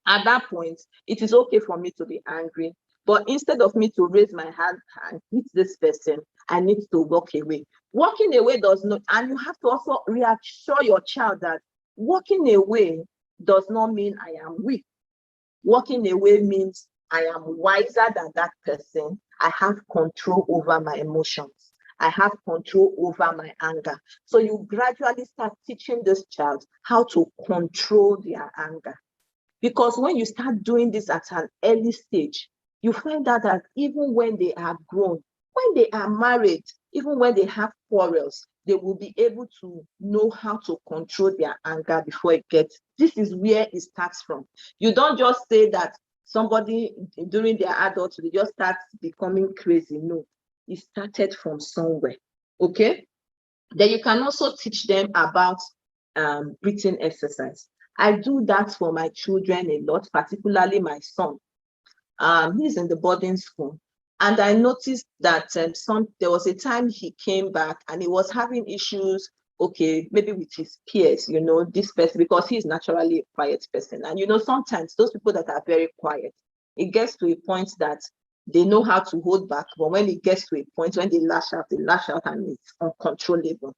at that point, it is okay for me to be angry, but instead of me to raise my hand and hit this person, I need to walk away. Walking away does not, and you have to also reassure your child that walking away does not mean I am weak. Walking away means I am wiser than that person. I have control over my emotions. I have control over my anger. So you gradually start teaching this child how to control their anger. Because when you start doing this at an early stage, you find out that even when they are grown, when they are married, even when they have quarrels, they will be able to know how to control their anger before it gets. This is where it starts from. You don't just say that somebody during their adulthood, they just start becoming crazy. No, it started from somewhere. Okay? Then you can also teach them about breathing exercise. I do that for my children a lot, particularly my son. He's in the boarding school. And I noticed that there was a time he came back and he was having issues, okay, maybe with his peers, you know, this person, because he's naturally a quiet person. And, you know, sometimes those people that are very quiet, it gets to a point that they know how to hold back. But when it gets to a point when they lash out and it's uncontrollable.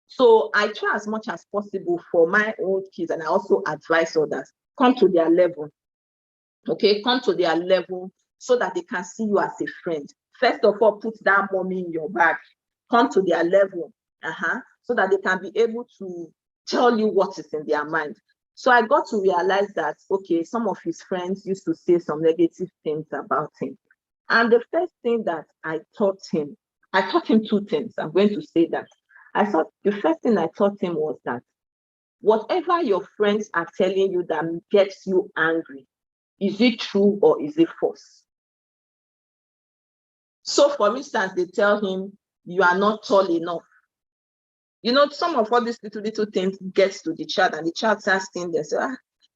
So I try as much as possible for my own kids, and I also advise others, come to their level. Okay, come to their level so that they can see you as a friend. First of all, put that mommy in your bag. Come to their level, so that they can be able to tell you what is in their mind. So I got to realize that, okay, some of his friends used to say some negative things about him. And the first thing that I taught him two things. I'm going to say that. The first thing I taught him was that whatever your friends are telling you that gets you angry, is it true or is it false? So for instance, they tell him, you are not tall enough. You know, some of all these little things gets to the child, and the child starts thinking, they say,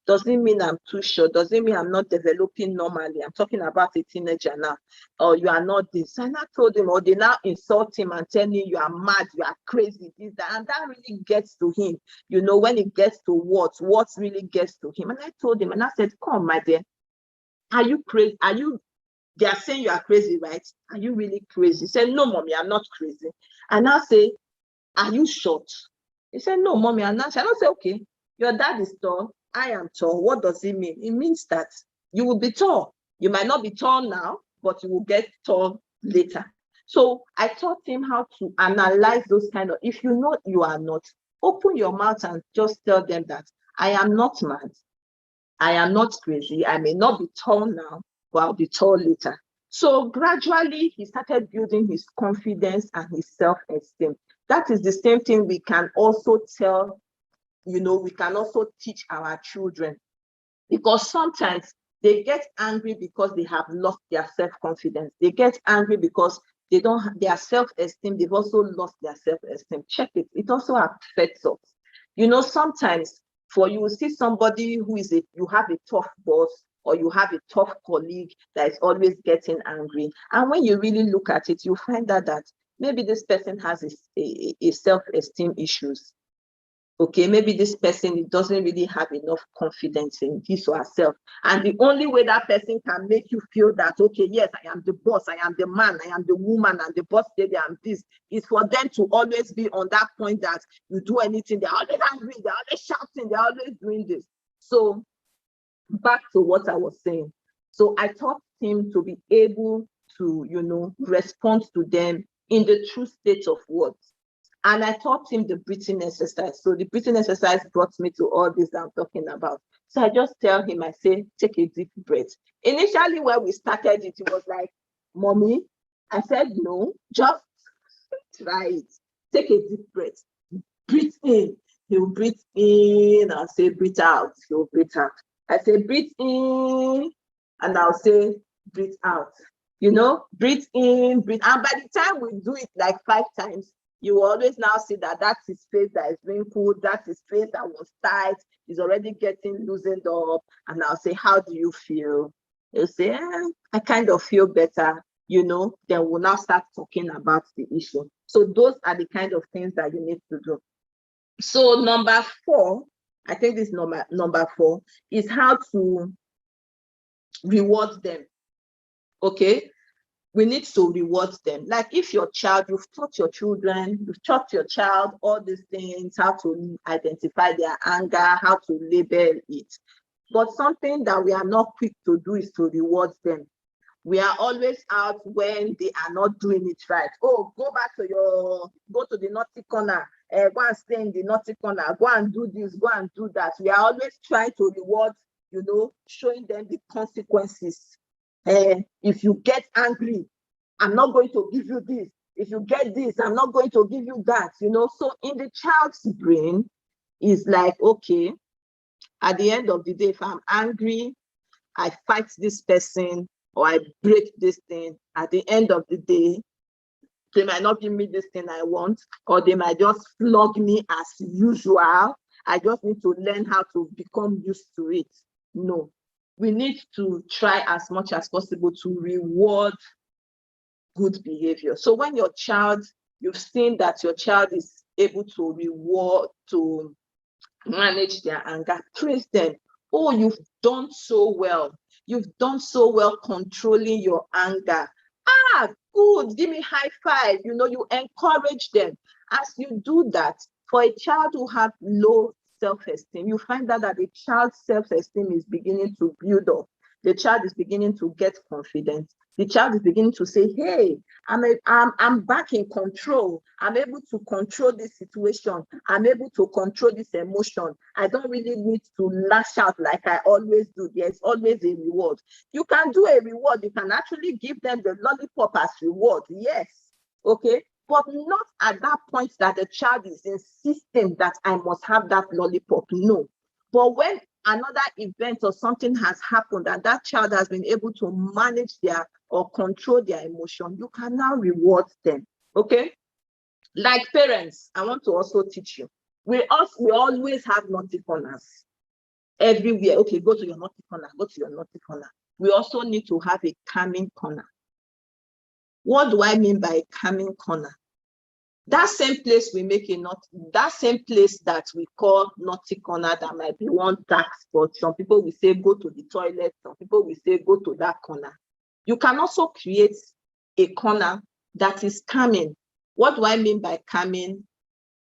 does it mean I'm too short? Does it mean I'm not developing normally? I'm talking about a teenager now. Or you are not this. And I told him, or they now insult him and tell him you are mad, you are crazy, this, that. And that really gets to him. You know, when it gets to what really gets to him. And I told him, and I said, come, my dear, are you crazy? They are saying you are crazy, right? Are you really crazy? He said, no, mommy, I'm not crazy. And I say, are you short? He said, no, mommy, I'm not. I don't say, okay, your dad is tall, I am tall. What does it mean? It means that you will be tall. You might not be tall now, but you will get tall later. So I taught him how to analyze those kind of, if you know you are not, open your mouth and just tell them that I am not mad. I am not crazy. I may not be tall now, but I'll be tall later. So gradually, he started building his confidence and his self-esteem. That is the same thing we can also tell, you know, we can also teach our children, because sometimes they get angry because they have lost their self-confidence. They get angry because they don't have their self-esteem. They've also lost their self-esteem. Check it. It also affects us. You know, sometimes for you see somebody who is you have a tough boss, or you have a tough colleague that is always getting angry. And when you really look at it, you find out that maybe this person has a self-esteem issues. Okay, maybe this person doesn't really have enough confidence in his or herself. And the only way that person can make you feel that, okay, yes, I am the boss, I am the man, I am the woman, and the boss lady, I'm this, is for them to always be on that point that you do anything, they're always angry, they're always shouting, they're always doing this. So back to what I was saying. So I taught him to be able to, you know, respond to them in the true state of words. And I taught him the breathing exercise. So the breathing exercise brought me to all this I'm talking about. So I just tell him, I say, take a deep breath. Initially, when we started it, it was like, mommy, I said, no, just try it. Take a deep breath. Breathe in. He'll breathe in. I'll say, breathe out. He'll breathe out. I say, breathe in. And I'll say, breathe out. You know, breathe in, breathe. And by the time we do it like 5 times, you always now see that that's his face that is wrinkled, that's his face that was tight, he's already getting loosened up. And I'll say, how do you feel? He'll say, I kind of feel better, you know. Then we'll now start talking about the issue. So those are the kind of things that you need to do. So number 4, I think this number 4 is how to reward them. Okay, we need to reward them. Like if your child, you've taught your children, you've taught your child all these things, how to identify their anger, how to label it. But something that we are not quick to do is to reward them. We are always out when they are not doing it right. Oh, go to the naughty corner, go and stay in the naughty corner, go and do this, go and do that. We are always trying to reward, you know, showing them the consequences. If you get angry, I'm not going to give you this. If you get this, I'm not going to give you that, you know. So in the child's brain, is like, okay, at the end of the day, if I'm angry, I fight this person or I break this thing. At the end of the day, they might not give me this thing I want, or they might just flog me as usual. I just need to learn how to become used to it. No, we need to try as much as possible to reward good behavior. So when your child, you've seen that your child is able to reward, to manage their anger, praise them. Oh, you've done so well. You've done so well controlling your anger. Ah, good. Give me high five. You know, you encourage them. As you do that, for a child who has low self-esteem, you find out that the child's self-esteem is beginning to build up. The child is beginning to get confidence. The child is beginning to say, hey, I'm back in control. I'm able to control this situation. I'm able to control this emotion. I don't really need to lash out like I always do. There's always a reward. You can do a reward. You can actually give them the lollipop as reward. Yes. Okay. But not at that point that the child is insisting that I must have that lollipop. No. But when another event or something has happened and that child has been able to manage their or control their emotion, you can now reward them. Okay? Like parents, I want to also teach you. We always have naughty corners everywhere. Okay, go to your naughty corner, go to your naughty corner. We also need to have a calming corner. What do I mean by a calming corner? That same place we make that same place that we call naughty corner, that might be one dark spot. Some people will say go to the toilet, some people will say go to that corner. You can also create a corner that is calming. What do I mean by calming?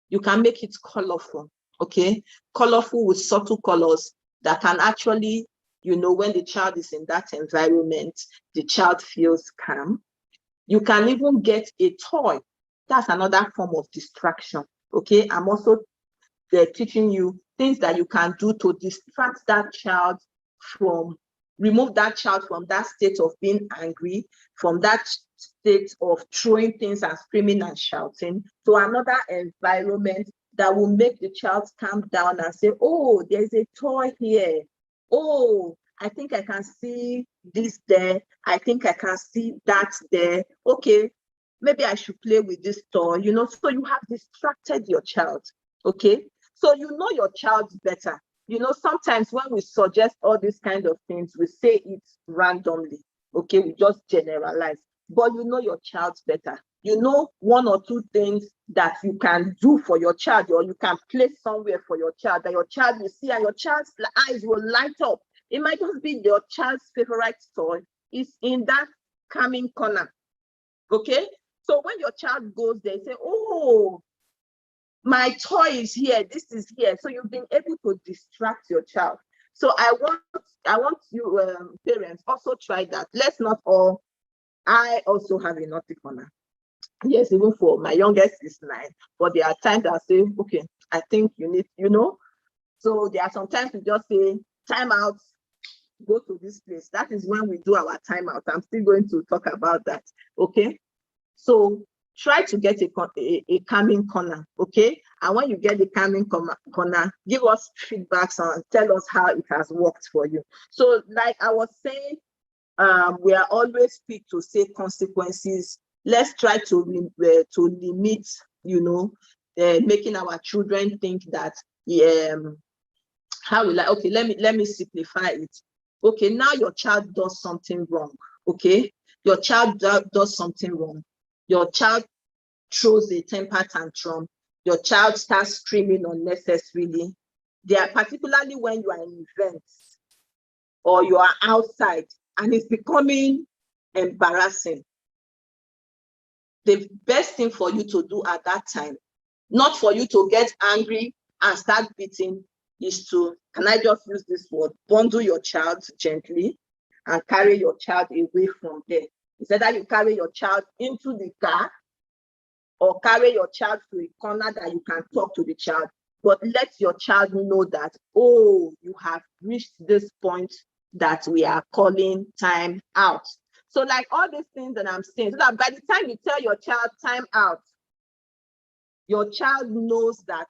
You can make it colorful, okay? Colorful with subtle colors that can actually, when the child is in that environment, the child feels calm. You can even get a toy. That's another form of distraction, okay? I'm also teaching you things that you can do to distract that child remove that child from that state of being angry, from that state of throwing things and screaming and shouting, to another environment that will make the child calm down and say, oh, there's a toy here. Oh, I think I can see this there. I think I can see that there. Okay, maybe I should play with this toy, so you have distracted your child, okay? So you know your child better. Sometimes when we suggest all these kind of things, we say it randomly, okay? We just generalize, but you know your child better. You know one or two things that you can do for your child, or you can place somewhere for your child that your child will see and your child's eyes will light up. It might just be your child's favorite toy is in that calming corner, okay? So when your child goes there, say, oh, my toy is here, this is here. So you've been able to distract your child. So I want you parents also try that. I also have a naughty corner. Yes, even for my youngest is 9, but there are times I say, okay, I think you need, so there are sometimes we just say, time out, go to this place. That is when we do our timeout. I'm still going to talk about that, okay? So try to get a calming corner, okay? And when you get the calming corner, give us feedbacks and tell us how it has worked for you. So like I was saying, we are always quick to say consequences. Let's try to limit, making our children think that, okay, let me simplify it. Okay, now your child does something wrong, okay? Your child does something wrong. Your child throws a temper tantrum. Your child starts screaming unnecessarily. They are particularly when you are in events or you are outside and it's becoming embarrassing. The best thing for you to do at that time, not for you to get angry and start beating, is to, can I just use this word, bundle your child gently and carry your child away from there. Instead that you carry your child into the car or carry your child to a corner that you can talk to the child, but let your child know that, oh, you have reached this point that we are calling time out. So like all these things that I'm saying, so that by the time you tell your child time out, your child knows that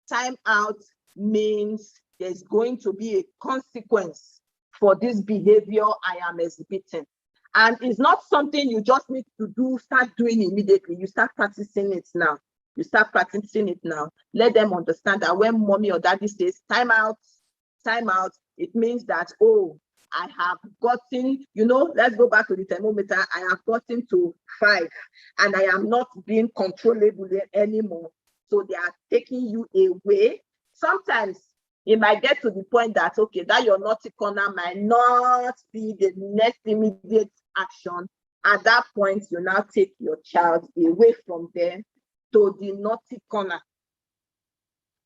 time out means there's going to be a consequence for this behavior I am exhibiting. And it's not something you just need to start doing immediately. You start practicing it now. Let them understand that when mommy or daddy says time out, it means that, oh, I have gotten, let's go back to the thermometer. I have gotten to 5 and I am not being controllable anymore. So they are taking you away. Sometimes it might get to the point that, okay, that your naughty corner might not be the next immediate action. At that point, you now take your child away from there to the naughty corner.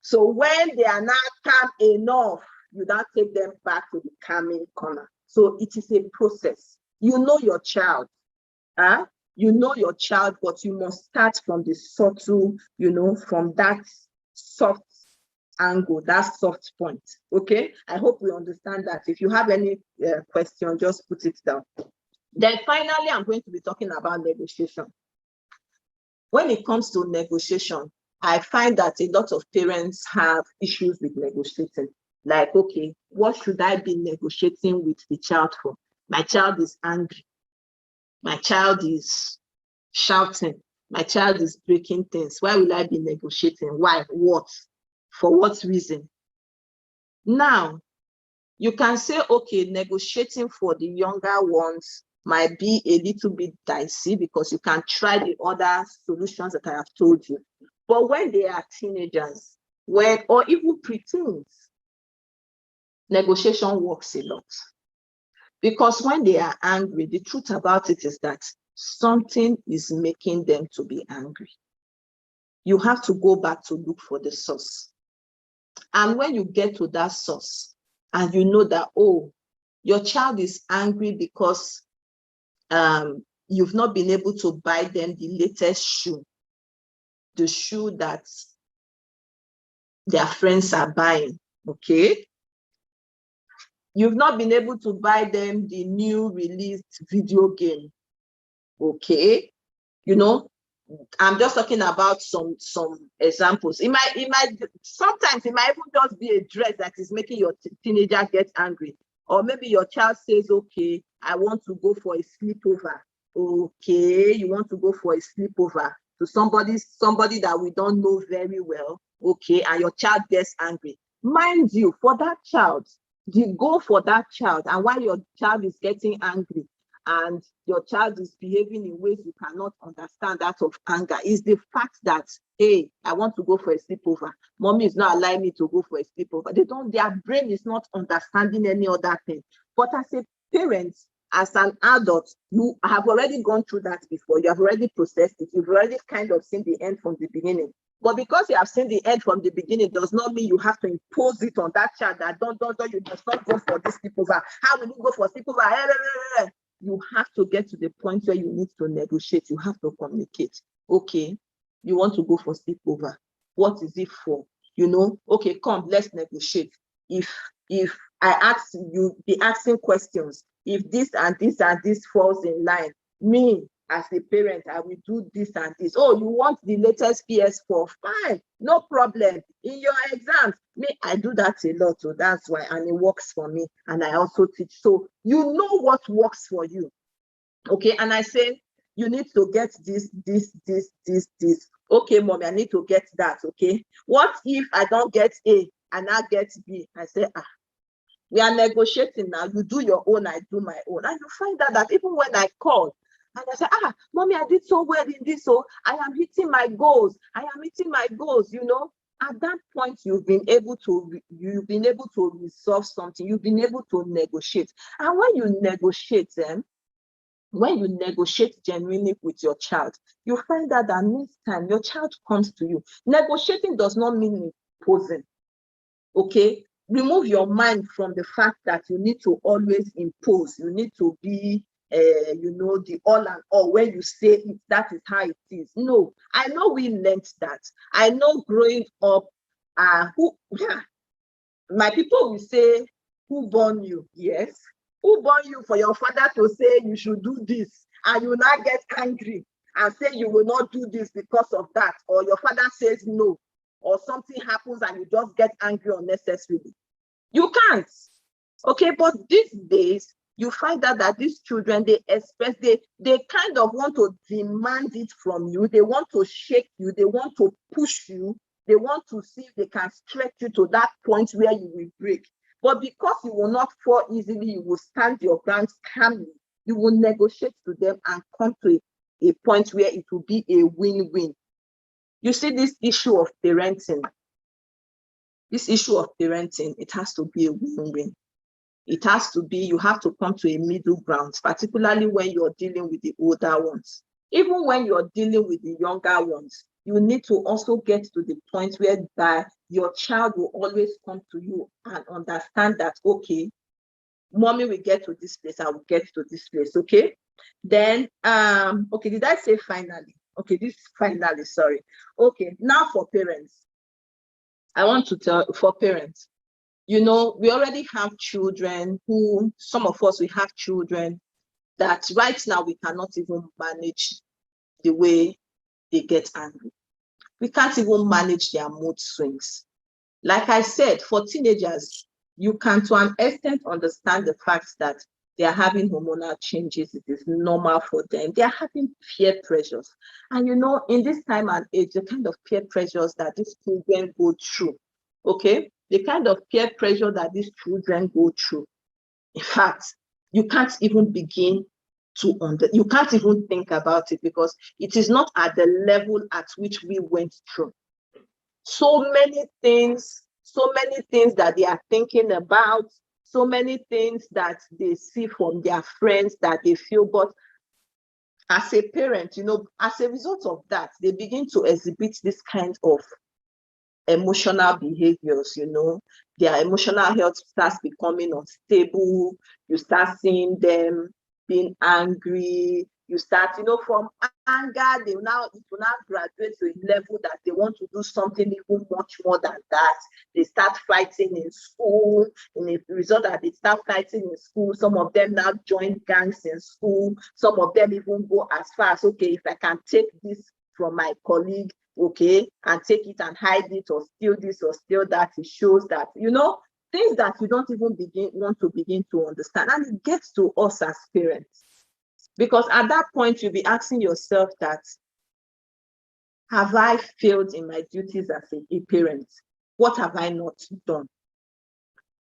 So when they are not calm enough, you now take them back to the calming corner. So it is a process. You know your child. You know your child, but you must start from the subtle, from that soft angle, that soft point. Okay, I hope we understand that. If you have any question, just put it down. Then finally, I'm going to be talking about negotiation. When it comes to negotiation, I find that a lot of parents have issues with negotiating. Like, okay, what should I be negotiating with the child for? My child is angry. My child is shouting. My child is breaking things. Why will I be negotiating? Why? What? For what reason? Now, you can say, okay, negotiating for the younger ones might be a little bit dicey because you can try the other solutions that I have told you. But when they are teenagers, or even preteens, negotiation works a lot. Because when they are angry, the truth about it is that something is making them to be angry. You have to go back to look for the source. And when you get to that source and you know that, oh, your child is angry because you've not been able to buy them the latest shoe, the shoe that their friends are buying, okay? You've not been able to buy them the new released video game, okay? You know, I'm just talking about some examples. Sometimes it might even just be a dress that is making your teenager get angry. Or maybe your child says, okay, I want to go for a sleepover. Okay, you want to go for a sleepover to somebody that we don't know very well. Okay, and your child gets angry. Mind you, for that child, the goal for that child, and while your child is getting angry, and your child is behaving in ways you cannot understand that of anger, is the fact that, hey, I want to go for a sleepover. Mommy is not allowing me to go for a sleepover. Their brain is not understanding any other thing. But as a parent, as an adult, you have already gone through that before. You have already processed it. You've already kind of seen the end from the beginning. But because you have seen the end from the beginning, does not mean you have to impose it on that child that don't, you must not go for this sleepover. How will you go for sleepover? You have to get to the point where you need to negotiate. You have to communicate. Okay, you want to go for sleepover. What is it for? You know, okay, come, let's negotiate. If I ask you, be asking questions. If this and this and this falls in line, me as a parent, I will do this and this. Oh, you want the latest PS4? Fine, no problem. In your exams, me, I do that a lot, so that's why, and it works for me. And I also teach. So you know what works for you. Okay, and I say, you need to get this. Okay, mommy, I need to get that. Okay, what if I don't get A and I get B? I say, we are negotiating now. You do your own, I do my own. And you find out that even when I call and I say, mommy, I did so well in this, so I am hitting my goals. You know. At that point, you've been able to resolve something. You've been able to negotiate. And when you negotiate, genuinely with your child, you find out that next time your child comes to you, negotiating does not mean imposing. Okay, remove your mind from the fact that you need to always impose. You need to be, the all and all. When you say it, that is how it is. No, I know we learned that. I know growing up, my people will say, who born you? Yes. Who born you for your father to say you should do this, and you now get angry and say you will not do this because of that, or your father says no, or something happens and you just get angry unnecessarily? You can't. Okay, but these days you find out that these children, they kind of want to demand it from you. They want to shake you. They want to push you. They want to see if they can stretch you to that point where you will break. But because you will not fall easily, you will stand your ground calmly. You will negotiate to them and come to a point where it will be a win-win. You see, this issue of parenting, it has to be a win-win. It has to be, you have to come to a middle ground, particularly when you're dealing with the older ones. Even when you're dealing with the younger ones, you need to also get to the point where your child will always come to you and understand that, okay, mommy will get to this place, I will get to this place, okay? Then, okay, did I say finally? Okay, this is finally, sorry. Okay, now for parents. I want to tell, for parents, we already have children some of us, we have children that right now we cannot even manage the way they get angry. We can't even manage their mood swings. Like I said, for teenagers, you can to an extent understand the fact that they are having hormonal changes. It is normal for them. They are having peer pressures. And you know, in this time and age, the kind of peer pressures that these children go through, okay? The kind of peer pressure that these children go through, in fact, you can't even begin to you can't even think about it, because it is not at the level at which we went through. So many things that they are thinking about, so many things that they see from their friends that they feel. But as a parent, you know, as a result of that, they begin to exhibit this kind of emotional behaviors. You know, their emotional health starts becoming unstable. You start seeing them being angry. You start, you know, from anger, it will now graduate to a level that they want to do something even much more than that. They start fighting in school. In a result that they start fighting in school, some of them now join gangs in school. Some of them even go as far as, okay, if I can take this from my colleague, okay, and take it and hide it, or steal this or steal that, it shows that, you know, things that you don't even want to begin to understand. And it gets to us as parents, because at that point you'll be asking yourself that, have I failed in my duties as a parent? What have I not done?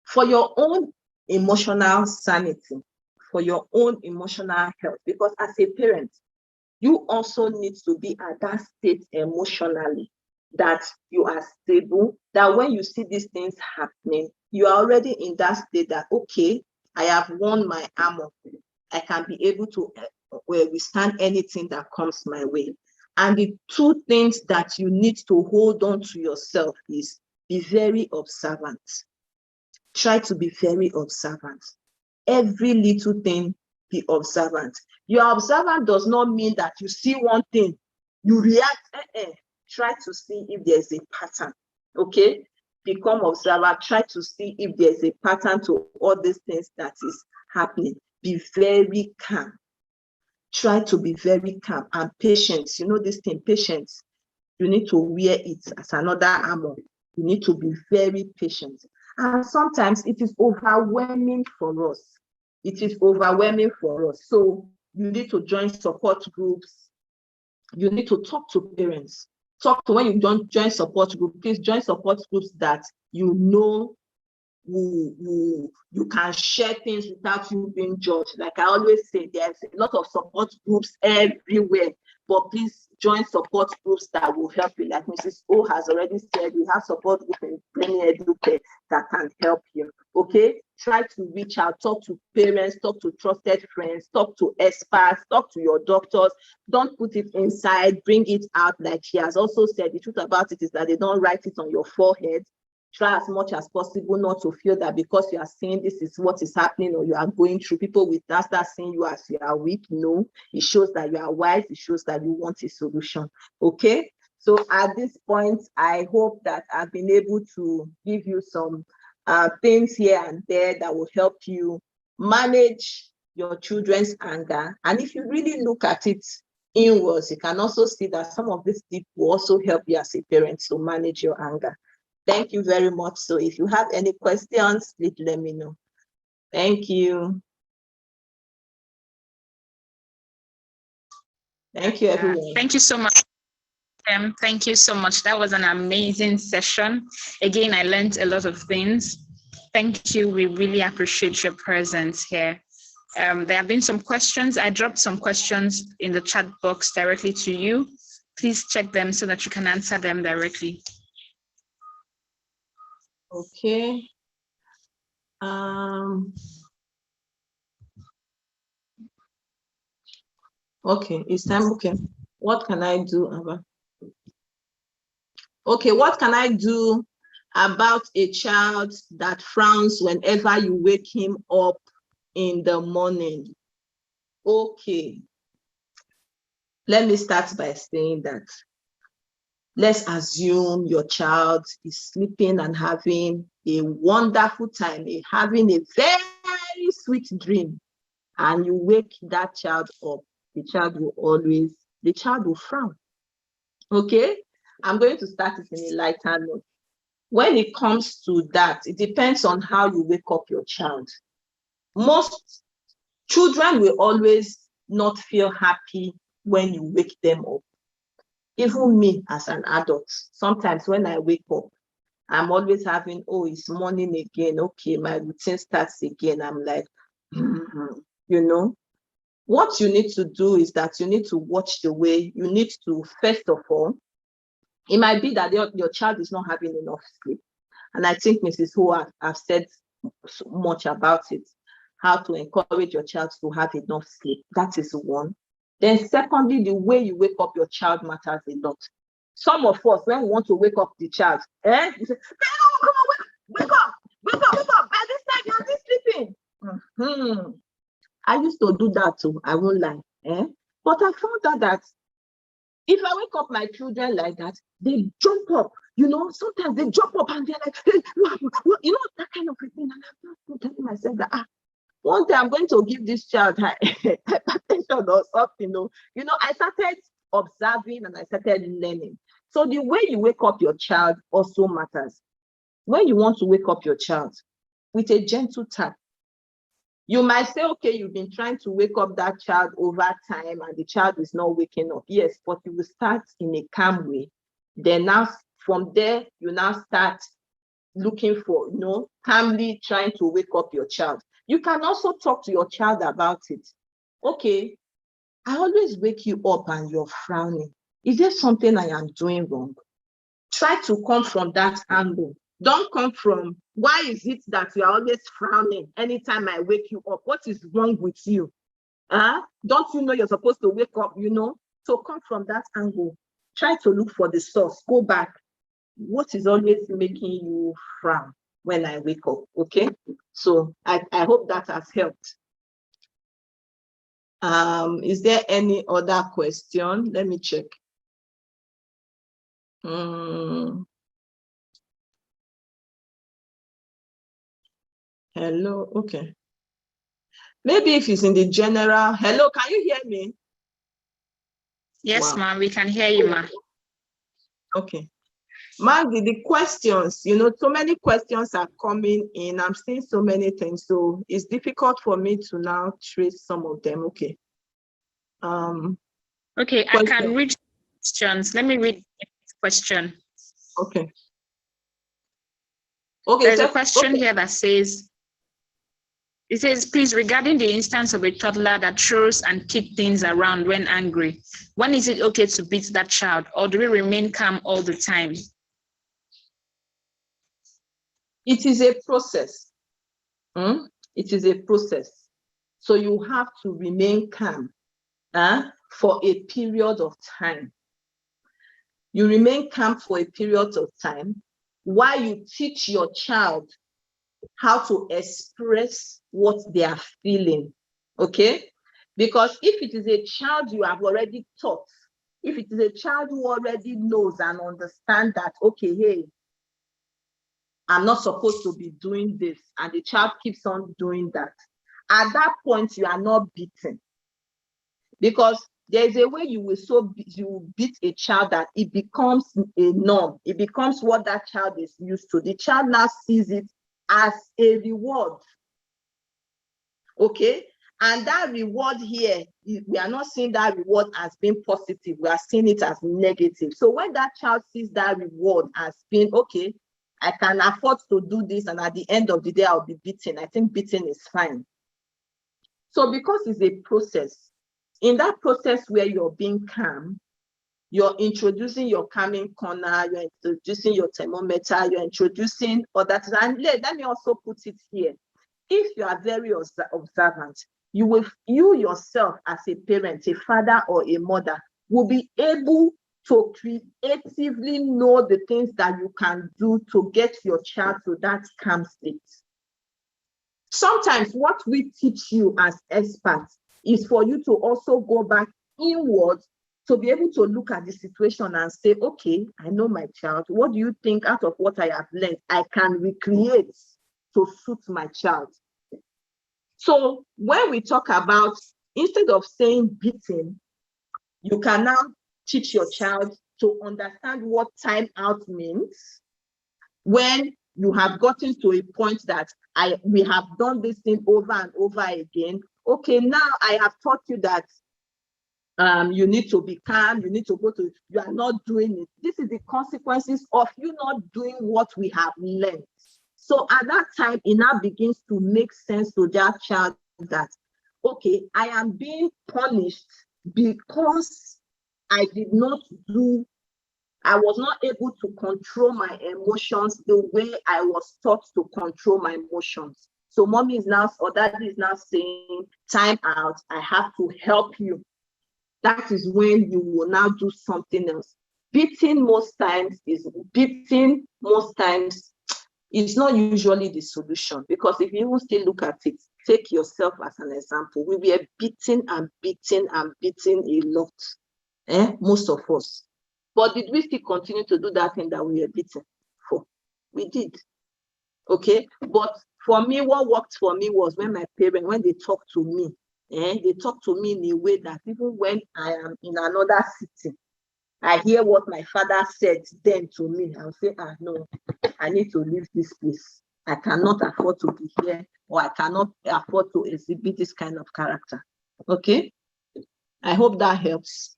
For your own emotional sanity, for your own emotional health, because as a parent, you also need to be at that state emotionally, that you are stable, that when you see these things happening, you are already in that state that, okay, I have won my armor. I can be able to withstand anything that comes my way. And the two things that you need to hold on to yourself is, be very observant. Try to be very observant. Every little thing, be observant. Your observant does not mean that you see one thing, you react. Try to see if there's a pattern. Okay? Become observant. Try to see if there's a pattern to all these things that is happening. Be very calm. Try to be very calm and patient. You know this thing, patience. You need to wear it as another armor. You need to be very patient. And sometimes it is overwhelming for us. It is overwhelming for us. So you need to join support groups. You need to talk to parents. Talk to, when you don't join support groups, please join support groups that you know you can share things without you being judged. Like I always say, there's a lot of support groups everywhere, but please join support groups that will help you. Like Mrs. O has already said, we have support groups in Brainy Educare that can help you. Okay, try to reach out, talk to parents, talk to trusted friends, talk to experts, talk to your doctors. Don't put it inside, bring it out. Like she has also said, the truth about it is that they don't write it on your forehead. Try as much as possible not to feel that because you are saying this is what is happening or you are going through, people will start seeing you as you are weak. No, it shows that you are wise. It shows that you want a solution. Okay, so at this point, I hope that I've been able to give you some things here and there that will help you manage your children's anger. And if you really look at it inwards, you can also see that some of these tips will also help you as a parent to manage your anger. Thank you very much. So if you have any questions, please let me know. Thank you. Thank you, everyone. Thank you so much. Thank you so much. That was an amazing session. Again, I learned a lot of things. Thank you. We really appreciate your presence here. There have been some questions. I dropped some questions in the chat box directly to you. Please check them so that you can answer them directly. Okay. Okay, it's time. Okay, what can I do about? Okay, what can I do about a child that frowns whenever you wake him up in the morning? Okay, let me start by saying that let's assume your child is sleeping and having a wonderful time, having a very sweet dream, and you wake that child up. The child will frown. Okay, I'm going to start it in a lighter note. When it comes to that, it depends on how you wake up your child. Most Children will always not feel happy when you wake them up. Even me as an adult, sometimes when I wake up, I'm always having, oh, it's morning again. Okay, my routine starts again. I'm like, you know, what you need to do is that you need to watch the way. You need to, first of all, it might be that your child is not having enough sleep. And I think Mrs. Ho have said so much about it, how to encourage your child to have enough sleep. That is one. Then secondly, the way you wake up your child matters a lot. Some of us, when we want to wake up the child, you say, come on, wake up. By this time, you're still sleeping. I used to do that too, I won't lie. But I found out that if I wake up my children like that, they jump up. You know, sometimes they jump up and they're like, hey, what? You know, that kind of a thing. And I'm telling myself that, one day I'm going to give this child hypertension or something. You know, I started observing and I started learning. So the way you wake up your child also matters. When you want to wake up your child with a gentle tap, you might say, okay, you've been trying to wake up that child over time and the child is not waking up. Yes, but you will start in a calm way. Then now from there, you now start looking for, calmly trying to wake up your child. You can also talk to your child about it. Okay, I always wake you up and you're frowning. Is there something I am doing wrong? Try to come from that angle. Don't come from, why is it that you are always frowning anytime I wake you up? What is wrong with you? Don't you know you're supposed to wake up, So come from that angle. Try to look for the source. Go back. What is always making you frown when I wake up? Okay. So I hope that has helped. Is there any other question? Let me check. Hello, okay. Maybe if it's in the general, hello, can you hear me? Yes, wow. Ma'am, we can hear you, ma'am. Okay. Maggie, the questions, so many questions are coming in. I'm seeing so many things, so it's difficult for me to now trace some of them. Okay. Okay, question. I can read questions. Let me read the question. Okay. There's a question here that says, it says, please, regarding the instance of a toddler that throws and kicks things around when angry, when is it okay to beat that child, or do we remain calm all the time? It is a process. It is a process. So you have to remain calm for a period of time. You remain calm for a period of time while you teach your child how to express what they are feeling, okay? Because if it is a child you have already taught, if it is a child who already knows and understands that, okay, hey, I'm not supposed to be doing this, and the child keeps on doing that, at that point, you are not beaten. Because there's a way you will beat a child that it becomes a norm. It becomes what that child is used to. The child now sees it as a reward. Okay? And that reward here, we are not seeing that reward as being positive. We are seeing it as negative. So when that child sees that reward as being, okay, I can afford to do this, and at the end of the day, I'll be beaten. I think beating is fine. So because it's a process, in that process where you're being calm, you're introducing your calming corner, you're introducing your thermometer, you're introducing other things. And let me also put it here. If you are very observant, you yourself as a parent, a father or a mother, will be able to creatively know the things that you can do to get your child to that calm state. Sometimes what we teach you as experts is for you to also go back inwards to be able to look at the situation and say, okay, I know my child. What do you think out of what I have learned, I can recreate to suit my child? So when we talk about, instead of saying beating, you can now teach your child to understand what time out means when you have gotten to a point that we have done this thing over and over again. okay, now I have taught you that you need to be calm, you need to go to, you are not doing it. This is the consequences of you not doing what we have learned. So at that time, it now begins to make sense to that child that, okay, I am being punished because I was not able to control my emotions the way I was taught to control my emotions. So mommy is now, or daddy is now saying, time out, I have to help you. That is when you will now do something else. Beating most times is not usually the solution, because if you even still look at it, take yourself as an example. We were beaten and beaten and beaten a lot, most of us. But did we still continue to do that thing that we were beaten for? We did. Okay, but for me, what worked for me was when my parents, when they talk to me, they talk to me in a way that even when I am in another city, I hear what my father said then to me, I'll say, no, I need to leave this place. I cannot afford to be here, or I cannot afford to exhibit this kind of character. Okay, I hope that helps.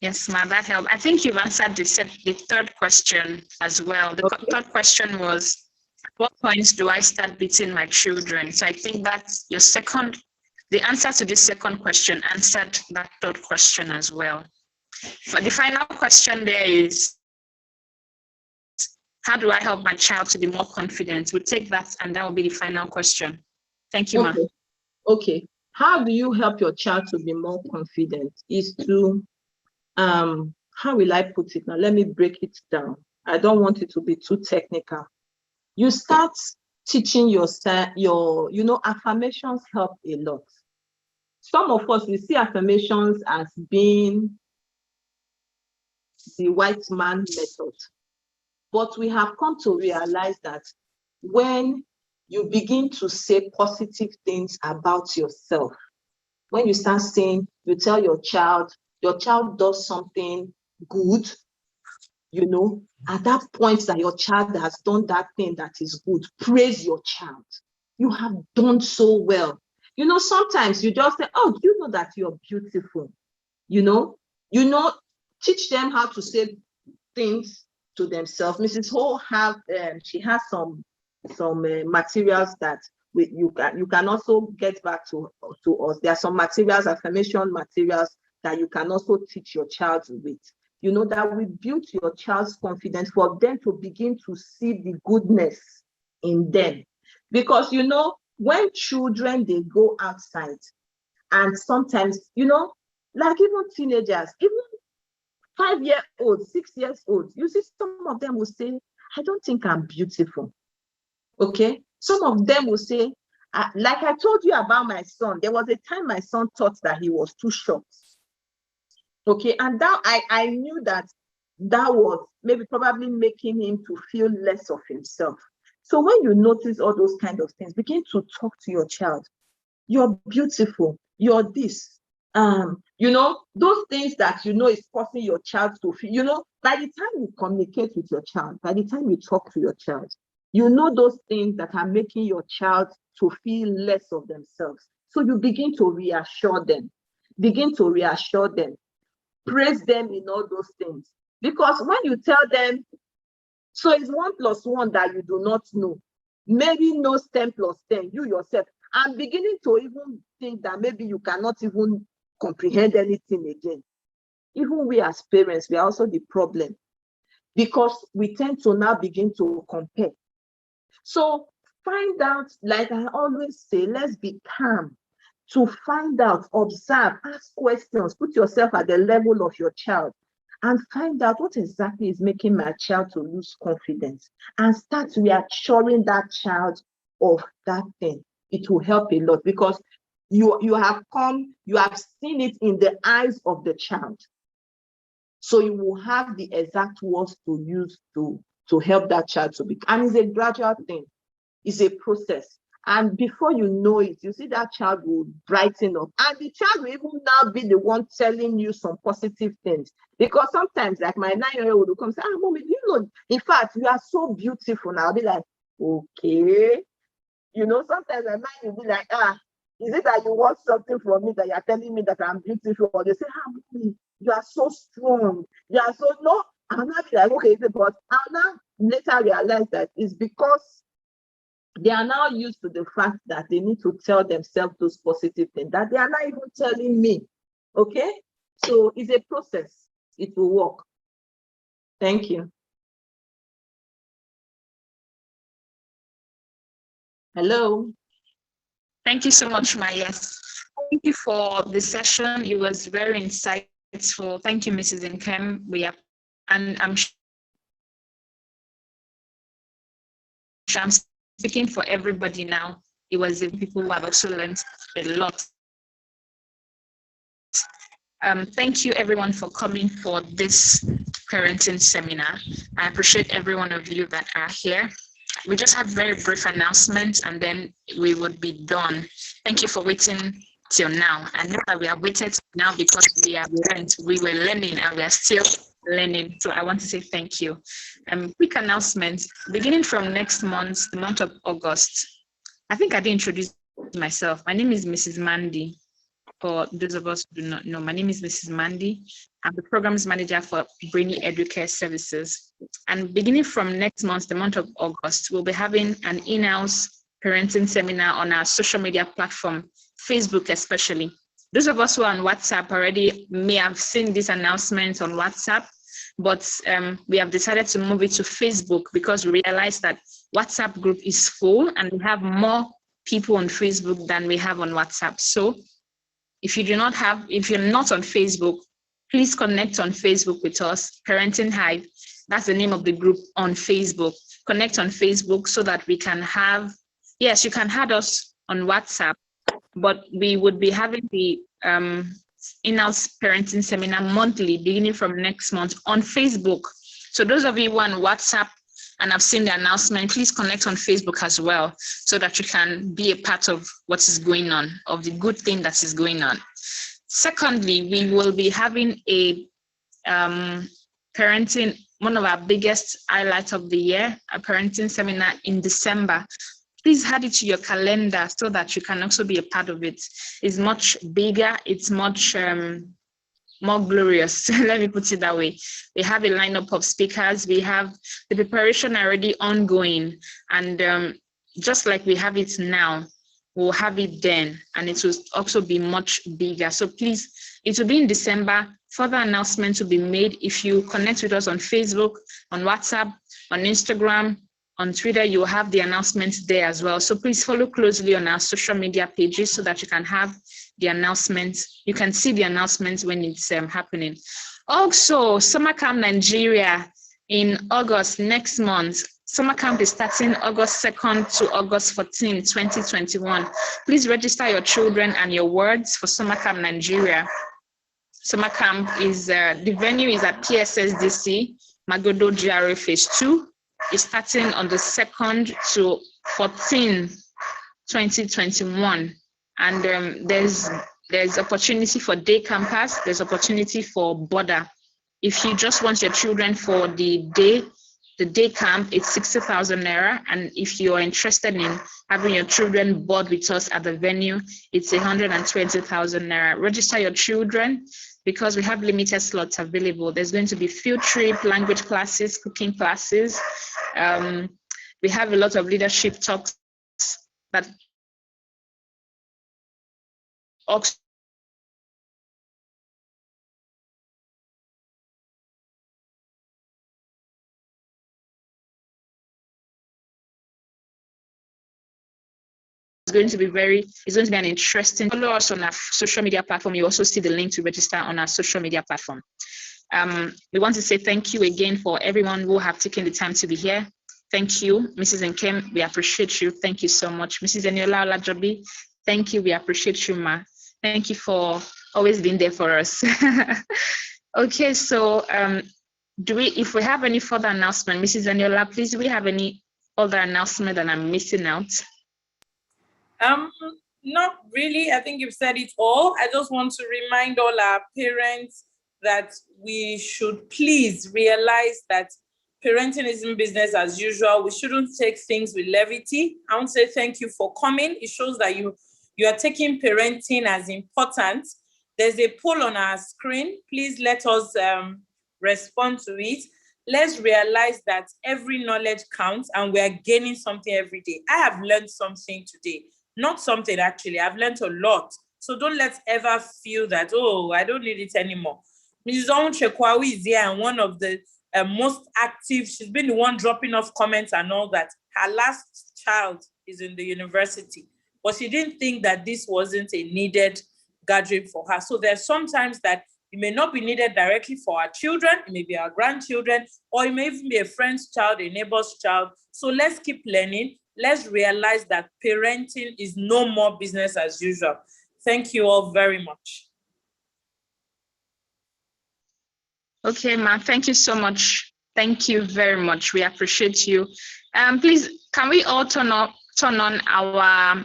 Yes, ma'am, that helped. I think you've answered the third question as well. The third question was, at what points do I start beating my children? So I think that's the answer to this second question answered that third question as well. But the final question there is, how do I help my child to be more confident? We'll take that, and that will be the final question. Thank you, ma'am. Okay. How do you help your child to be more confident? Is to, how will I put it now? Let me break it down. I don't want it to be too technical. You start teaching yourself, affirmations help a lot. Some of us, we see affirmations as being the white man method. But we have come to realize that when you begin to say positive things about yourself, when you start saying, you tell your child does something good, at that point that your child has done that thing that is good, praise your child. You have done so well. Sometimes you just say, oh, you know that you're beautiful. Teach them how to say things to themselves. Mrs. Ho she has some materials that you can also get back to us. There are some materials, affirmation materials, that you can also teach your child with. That will build your child's confidence, for them to begin to see the goodness in them. Because when children, they go outside, and sometimes like even teenagers, even 5-year-olds, 6-year-olds, you see some of them will say, I don't think I'm beautiful. Okay, some of them will say, like I told you about my son, there was a time my son thought that he was too short. Okay, and that I knew that was probably making him to feel less of himself. So when you notice all those kind of things, begin to talk to your child. You're beautiful, you're this. Those things that is causing your child to feel, by the time you communicate with your child, by the time you talk to your child, those things that are making your child to feel less of themselves. So you begin to reassure them, praise them in all those things. Because when you tell them, so it's 1 + 1 that you do not know, maybe knows 10 + 10, you yourself, I'm beginning to even think that maybe you cannot even comprehend anything again. Even we as parents, we are also the problem, because we tend to now begin to compare. So find out, like I always say, let's be calm to find out, observe, ask questions, put yourself at the level of your child, and find out what exactly is making my child to lose confidence, and start reassuring that child of that thing. It will help a lot, because you have seen it in the eyes of the child. So you will have the exact words to use to help that child to be. And it's a gradual thing. It's a process. And before you know it, you see that child will brighten up. And the child will even now be the one telling you some positive things. Because sometimes, like my 9-year-old will come and say, Mommy, in fact, you are so beautiful. And I'll be like, okay. You know, sometimes my mind will be like, is it that you want something from me that you're telling me that I'm beautiful? Or they say, mommy, you are so strong. You are so, no, I'll not be like, okay, but I'll now later realize that it's because they are now used to the fact that they need to tell themselves those positive things that they are not even telling me. Okay? So it's a process. It will work. Thank you. Hello. Thank you so much, Ma. Yes. Thank you for the session. It was very insightful. Thank you, Mrs. Nkem. And I'm speaking for everybody now. It was the people who have also learned a lot. Thank you everyone for coming for this parenting seminar. I appreciate every one of you that are here. We just have very brief announcements and then we would be done. Thank you for waiting till now. I know that we have waited now because we have learned, we were learning and we are still learning. So I want to say thank you. Quick announcement, beginning from next month, the month of August, I think I didn't introduce myself. My name is Mrs. Mandy. For those of us who do not know, my name is Mrs. Mandy. I'm the programs manager for Brainy Educare services. And beginning from next month, the month of August, we'll be having an in-house parenting seminar on our social media platform, Facebook especially. Those of us who are on WhatsApp already may have seen this announcement on WhatsApp, but we have decided to move it to Facebook because we realized that WhatsApp group is full and we have more people on Facebook than we have on WhatsApp. So if you're not on Facebook, please connect on Facebook with us, Parenting Hive. That's the name of the group on Facebook. Connect on Facebook so that we can have, yes, you can add us on WhatsApp, but we would be having the in-house parenting seminar monthly beginning from next month on Facebook. So those of you who are on WhatsApp and I've seen the announcement, please connect on Facebook as well so that you can be a part of what is going on, of the good thing that is going on. Secondly, we will be having a parenting, one of our biggest highlights of the year, a parenting seminar in December. Please add it to your calendar so that you can also be a part of it. It's much bigger, it's much more glorious. Let me put it that way. We have a lineup of speakers. We have the preparation already ongoing. And just like we have it now, we'll have it then. And it will also be much bigger. So please, it will be in December. Further announcements will be made. If you connect with us on Facebook, on WhatsApp, on Instagram, on Twitter, you will have the announcements there as well. So please follow closely on our social media pages so that you can have the announcements. You can see the announcements when it's happening. Also, Summer Camp Nigeria in August next month. Summer Camp is starting August 2nd to August 14, 2021. Please register your children and your words for Summer Camp Nigeria. Summer Camp is, the venue is at PSSDC, Magodo GRA Phase 2. It's starting on the 2nd to 14, 2021. And there's opportunity for day campers, there's opportunity for border. If you just want your children for the day camp, it's 60,000 naira. And if you're interested in having your children board with us at the venue, it's 120,000 naira. Register your children because we have limited slots available. There's going to be field trip, language classes, cooking classes. We have a lot of leadership talks that also it's going to be an interesting. Follow us on our social media platform. You also see the link to register on our social media platform. We want to say thank you again for everyone who have taken the time to be here. Thank you, Mrs. Nkem. We appreciate you. Thank you so much. Mrs. Eniola Olajobi, thank you. We appreciate you, Ma. Thank you for always being there for us. Okay, so if we have any further announcement, Mrs. Eniola, please, do we have any other announcement that I'm missing out? Not really. I think you've said it all. I just want to remind all our parents that we should please realize that parenting isn't business as usual. We shouldn't take things with levity. I want to say thank you for coming. It shows that you are taking parenting as important. There's a poll on our screen. Please let us respond to it. Let's realize that every knowledge counts and we are gaining something every day. I have learned something today. Not something actually, I've learned a lot. So don't let's ever feel that, oh, I don't need it anymore. Mrs. Onchekwawi is here and one of the most active. She's been the one dropping off comments and all that. Her last child is in the university, but she didn't think that this wasn't a needed gathering for her. So there's sometimes that it may not be needed directly for our children, it may be our grandchildren, or it may even be a friend's child, a neighbor's child. So let's keep learning. Let's realize that parenting is no more business as usual. Thank you all very much. Okay, Ma, thank you so much. Thank you very much. We appreciate you. Please, can we all turn on our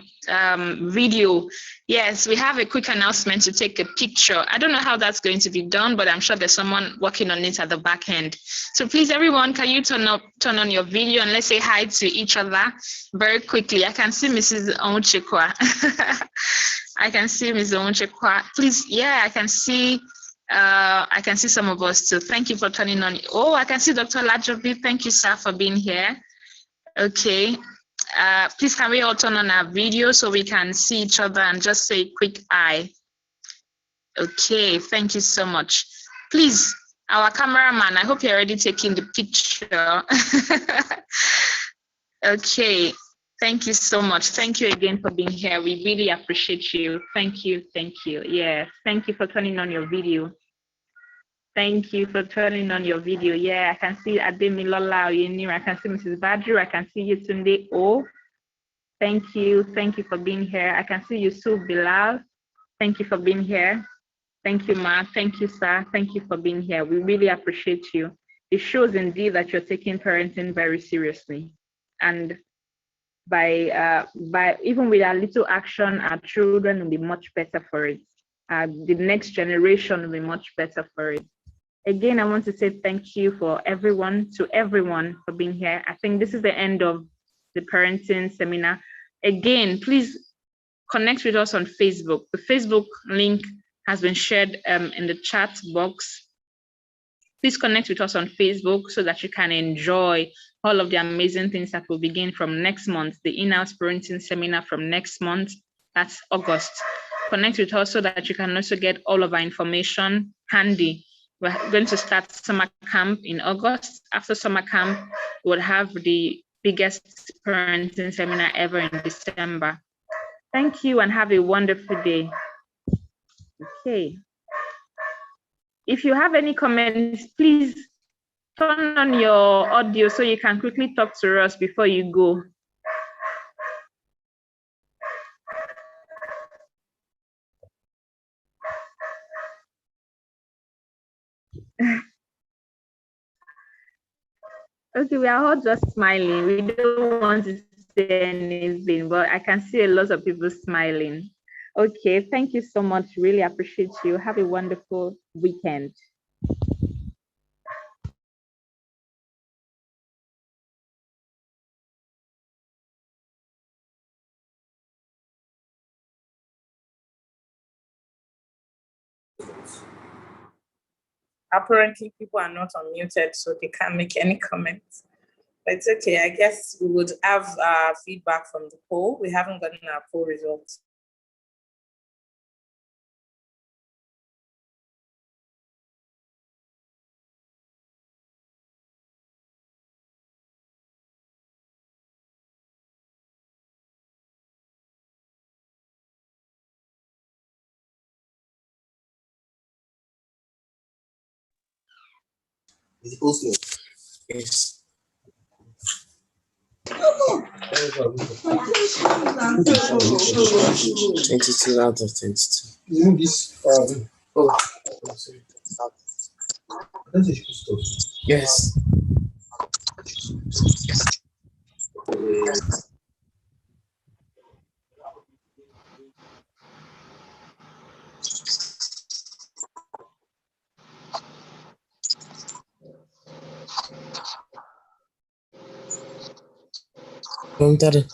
video? Yes, we have a quick announcement to take a picture. I don't know how that's going to be done, but I'm sure there's someone working on it at the back end. So please, everyone, can you turn on your video and let's say hi to each other very quickly. I can see Mrs. Onchekwa. I can see Mrs. Onchekwa. Please, yeah, I can see some of us too. Thank you for turning on. Oh, I can see Dr. Olajobi. Thank you, sir, for being here. Okay. Please, can we all turn on our video so we can see each other and just say a quick hi? Okay, thank you so much. Please, our cameraman, I hope you're already taking the picture. Okay, thank you so much. Thank you again for being here. We really appreciate you. Thank you, thank you. Yeah, thank you for turning on your video. Thank you for turning on your video. Yeah, I can see Ademilola Oyenir. I can see Mrs. Badru. I can see you, Tunde O. Thank you. Thank you for being here. I can see Yusuf Bilal. Thank you for being here. Thank you, Ma. Thank you, sir. Thank you for being here. We really appreciate you. It shows indeed that you're taking parenting very seriously. And by even with a little action, our children will be much better for it. The next generation will be much better for it. Again, I want to say thank you to everyone for being here. I think this is the end of the parenting seminar. Again, please connect with us on Facebook. The Facebook link has been shared in the chat box. Please connect with us on Facebook so that you can enjoy all of the amazing things that will begin from next month, the in-house parenting seminar from next month, that's August. Connect with us so that you can also get all of our information handy. We're going to start summer camp in August. After summer camp, we'll have the biggest parenting seminar ever in December. Thank you and have a wonderful day. Okay. If you have any comments, please turn on your audio so you can quickly talk to us before you go. Okay, we are all just smiling. We don't want to say anything, but I can see a lot of people smiling. Okay, thank you so much. Really appreciate you. Have a wonderful weekend. Apparently, people are not unmuted, so they can't make any comments. But it's okay. I guess we would have feedback from the poll. We haven't gotten our poll results. Is it also? Yes. 22 out of 22. You know this? Oh, sorry. Yes. Voluntary.